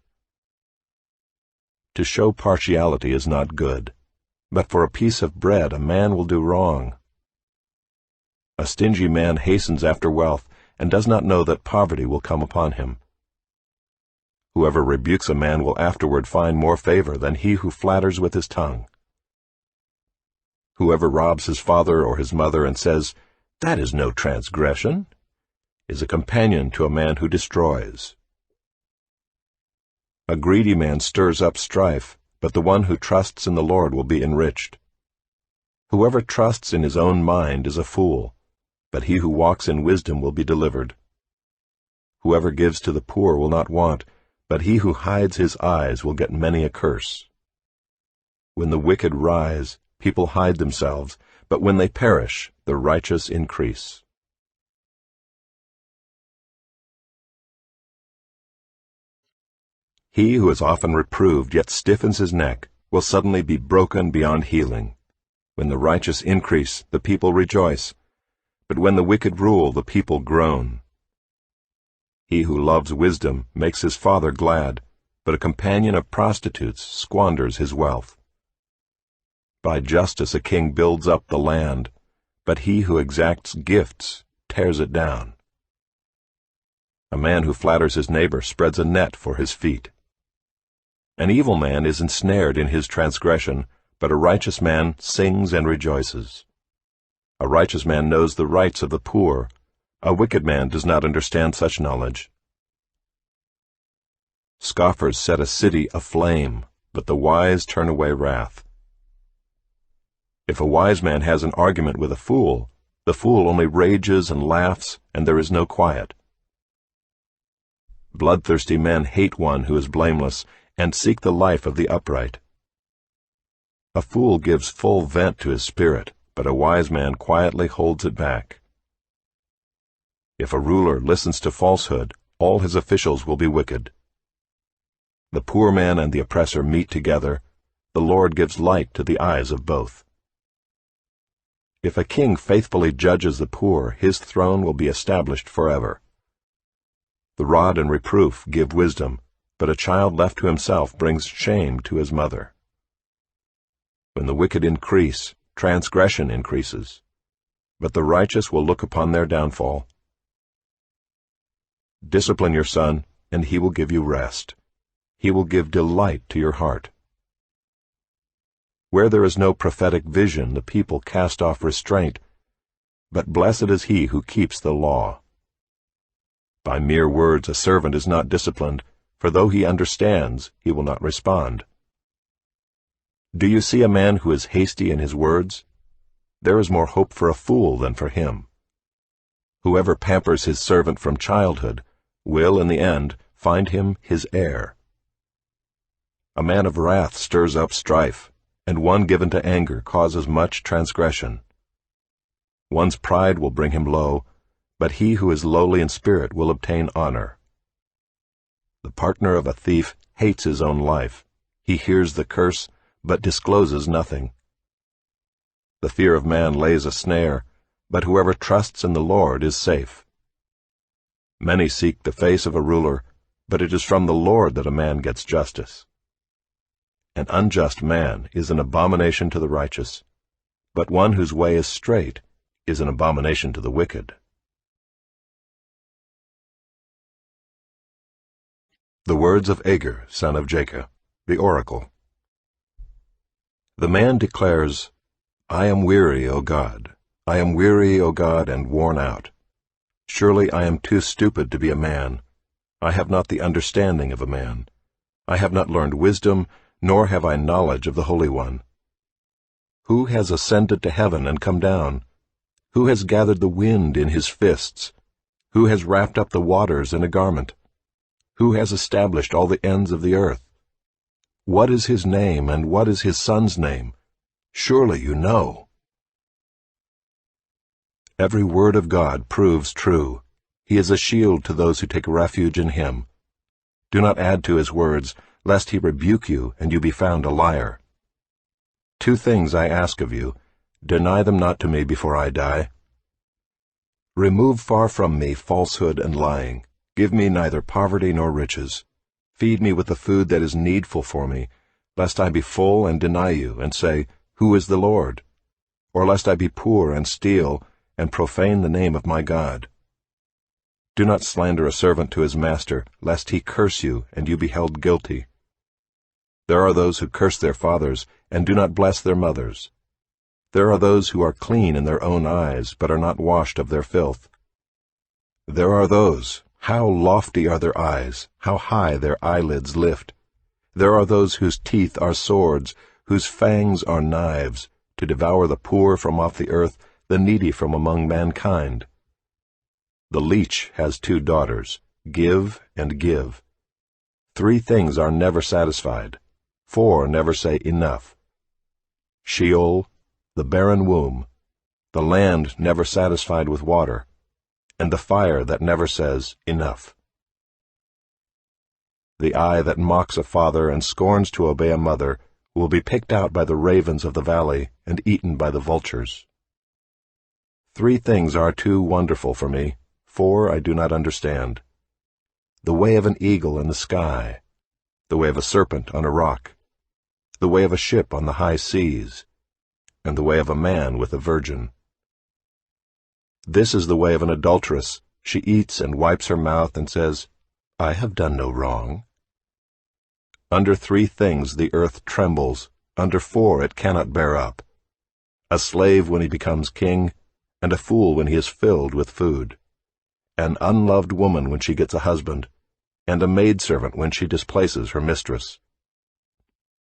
To show partiality is not good, but for a piece of bread a man will do wrong. A stingy man hastens after wealth and does not know that poverty will come upon him. Whoever rebukes a man will afterward find more favor than he who flatters with his tongue. Whoever robs his father or his mother and says, "That is no transgression," is a companion to a man who destroys. A greedy man stirs up strife, but the one who trusts in the Lord will be enriched. Whoever trusts in his own mind is a fool, but he who walks in wisdom will be delivered. Whoever gives to the poor will not want, but he who hides his eyes will get many a curse. When the wicked rise, people hide themselves, but when they perish, the righteous increase. He who is often reproved yet stiffens his neck will suddenly be broken beyond healing. When the righteous increase, the people rejoice, but when the wicked rule, the people groan. He who loves wisdom makes his father glad, but a companion of prostitutes squanders his wealth. By justice a king builds up the land, but he who exacts gifts tears it down. A man who flatters his neighbor spreads a net for his feet. An evil man is ensnared in his transgression, but a righteous man sings and rejoices. A righteous man knows the rights of the poor. A wicked man does not understand such knowledge. Scoffers set a city aflame, but the wise turn away wrath. If a wise man has an argument with a fool, the fool only rages and laughs, and there is no quiet. Bloodthirsty men hate one who is blameless, and seek the life of the upright. A fool gives full vent to his spirit, but a wise man quietly holds it back. If a ruler listens to falsehood, all his officials will be wicked. The poor man and the oppressor meet together. The Lord gives light to the eyes of both. If a king faithfully judges the poor, his throne will be established forever. The rod and reproof give wisdom, but a child left to himself brings shame to his mother. When the wicked increase, transgression increases, but the righteous will look upon their downfall. Discipline your son, and he will give you rest. He will give delight to your heart. Where there is no prophetic vision, the people cast off restraint, but blessed is he who keeps the law. By mere words a servant is not disciplined, for though he understands, he will not respond. Do you see a man who is hasty in his words? There is more hope for a fool than for him. Whoever pampers his servant from childhood will, in the end, find him his heir. A man of wrath stirs up strife, and one given to anger causes much transgression. One's pride will bring him low, but he who is lowly in spirit will obtain honor. The partner of a thief hates his own life. He hears the curse, but discloses nothing. The fear of man lays a snare, but whoever trusts in the Lord is safe. Many seek the face of a ruler, but it is from the Lord that a man gets justice. An unjust man is an abomination to the righteous, but one whose way is straight is an abomination to the wicked. The words of Agur, son of Jacob, the oracle. The man declares, I am weary, O God. I am weary, O God, and worn out. Surely I am too stupid to be a man. I have not the understanding of a man. I have not learned wisdom, nor have I knowledge of the Holy One. Who has ascended to heaven and come down? Who has gathered the wind in his fists? Who has wrapped up the waters in a garment? Who has established all the ends of the earth? What is his name, and what is his son's name? Surely you know. Every word of God proves true. He is a shield to those who take refuge in him. Do not add to his words, lest he rebuke you, and you be found a liar. 2 things I ask of you. Deny them not to me before I die. Remove far from me falsehood and lying. Give me neither poverty nor riches. Feed me with the food that is needful for me, lest I be full and deny you, and say, Who is the Lord? Or lest I be poor and steal, and profane the name of my God. Do not slander a servant to his master, lest he curse you, and you be held guilty. There are those who curse their fathers, and do not bless their mothers. There are those who are clean in their own eyes, but are not washed of their filth. There are those, how lofty are their eyes, how high their eyelids lift. There are those whose teeth are swords, whose fangs are knives, to devour the poor from off the earth, the needy from among mankind. The leech has 2 daughters, give and give. 3 things are never satisfied, 4 never say enough. Sheol, the barren womb, the land never satisfied with water, and the fire that never says enough. The eye that mocks a father and scorns to obey a mother will be picked out by the ravens of the valley and eaten by the vultures. 3 things are too wonderful for me, 4 I do not understand. The way of an eagle in the sky, the way of a serpent on a rock, the way of a ship on the high seas, and the way of a man with a virgin. This is the way of an adulteress. She eats and wipes her mouth and says, I have done no wrong. Under 3 things the earth trembles, under 4 it cannot bear up: a slave when he becomes king, and a fool when he is filled with food, an unloved woman when she gets a husband, and a maidservant when she displaces her mistress.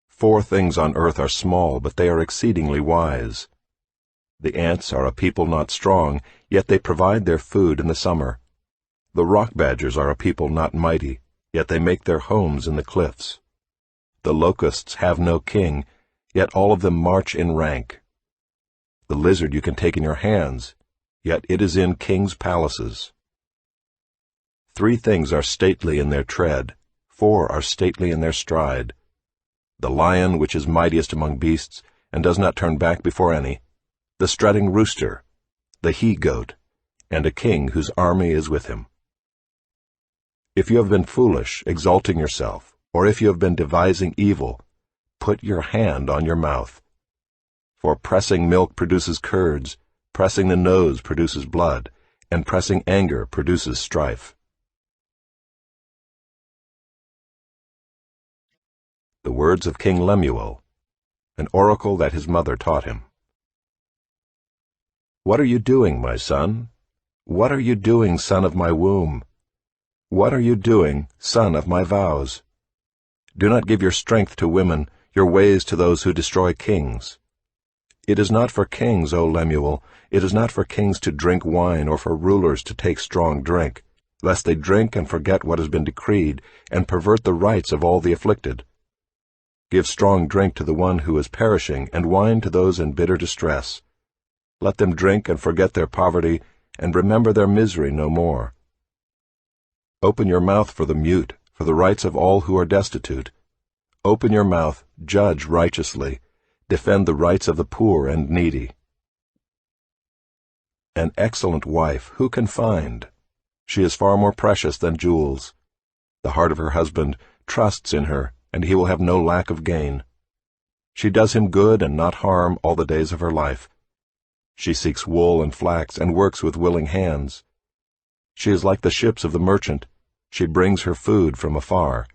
4 things on earth are small, but they are exceedingly wise. The ants are a people not strong, yet they provide their food in the summer. The rock badgers are a people not mighty, yet they make their homes in the cliffs. The locusts have no king, yet all of them march in rank. The lizard you can take in your hands, yet it is in kings' palaces. 3 things are stately in their tread, 4 are stately in their stride: the lion which is mightiest among beasts, and does not turn back before any, the strutting rooster, the he-goat, and a king whose army is with him. If you have been foolish, exalting yourself, or if you have been devising evil, put your hand on your mouth. For pressing milk produces curds, pressing the nose produces blood, and pressing anger produces strife. The words of King Lemuel, an oracle that his mother taught him. What are you doing, my son? What are you doing, son of my womb? What are you doing, son of my vows? Do not give your strength to women, your ways to those who destroy kings. It is not for kings, O Lemuel, it is not for kings to drink wine, or for rulers to take strong drink, lest they drink and forget what has been decreed, and pervert the rights of all the afflicted. Give strong drink to the one who is perishing, and wine to those in bitter distress. Let them drink and forget their poverty, and remember their misery no more. Open your mouth for the mute, for the rights of all who are destitute. Open your mouth, judge righteously, defend the rights of the poor and needy. An excellent wife who can find? She is far more precious than jewels. The heart of her husband trusts in her, and he will have no lack of gain. She does him good and not harm all the days of her life. She seeks wool and flax and works with willing hands. She is like the ships of the merchant. She brings her food from afar.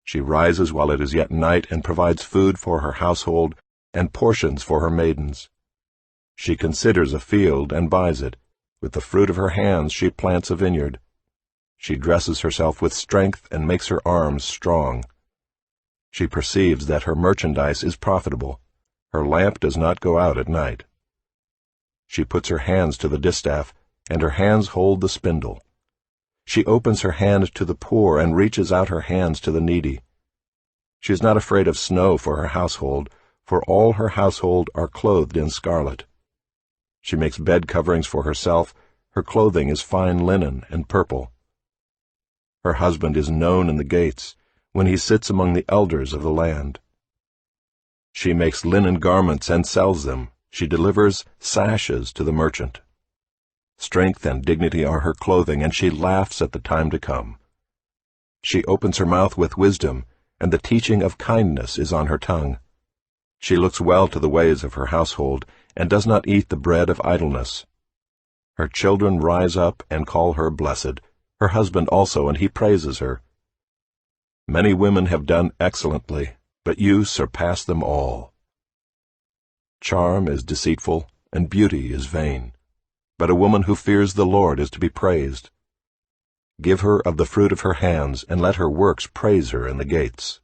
She rises while it is yet night and provides food for her household and portions for her maidens. She considers a field and buys it. With the fruit of her hands she plants a vineyard. She dresses herself with strength and makes her arms strong. She perceives that her merchandise is profitable. Her lamp does not go out at night. She puts her hands to the distaff, and her hands hold the spindle. She opens her hand to the poor and reaches out her hands to the needy. She is not afraid of snow for her household, for all her household are clothed in scarlet. She makes bed coverings for herself. Her clothing is fine linen and purple. Her husband is known in the gates, when he sits among the elders of the land. She makes linen garments and sells them. She delivers sashes to the merchant. Strength and dignity are her clothing, and she laughs at the time to come. She opens her mouth with wisdom, and the teaching of kindness is on her tongue. She looks well to the ways of her household, and does not eat the bread of idleness. Her children rise up and call her blessed, her husband also, and he praises her. Many women have done excellently, but you surpass them all. Charm is deceitful, and beauty is vain, but a woman who fears the Lord is to be praised. Give her of the fruit of her hands, and let her works praise her in the gates.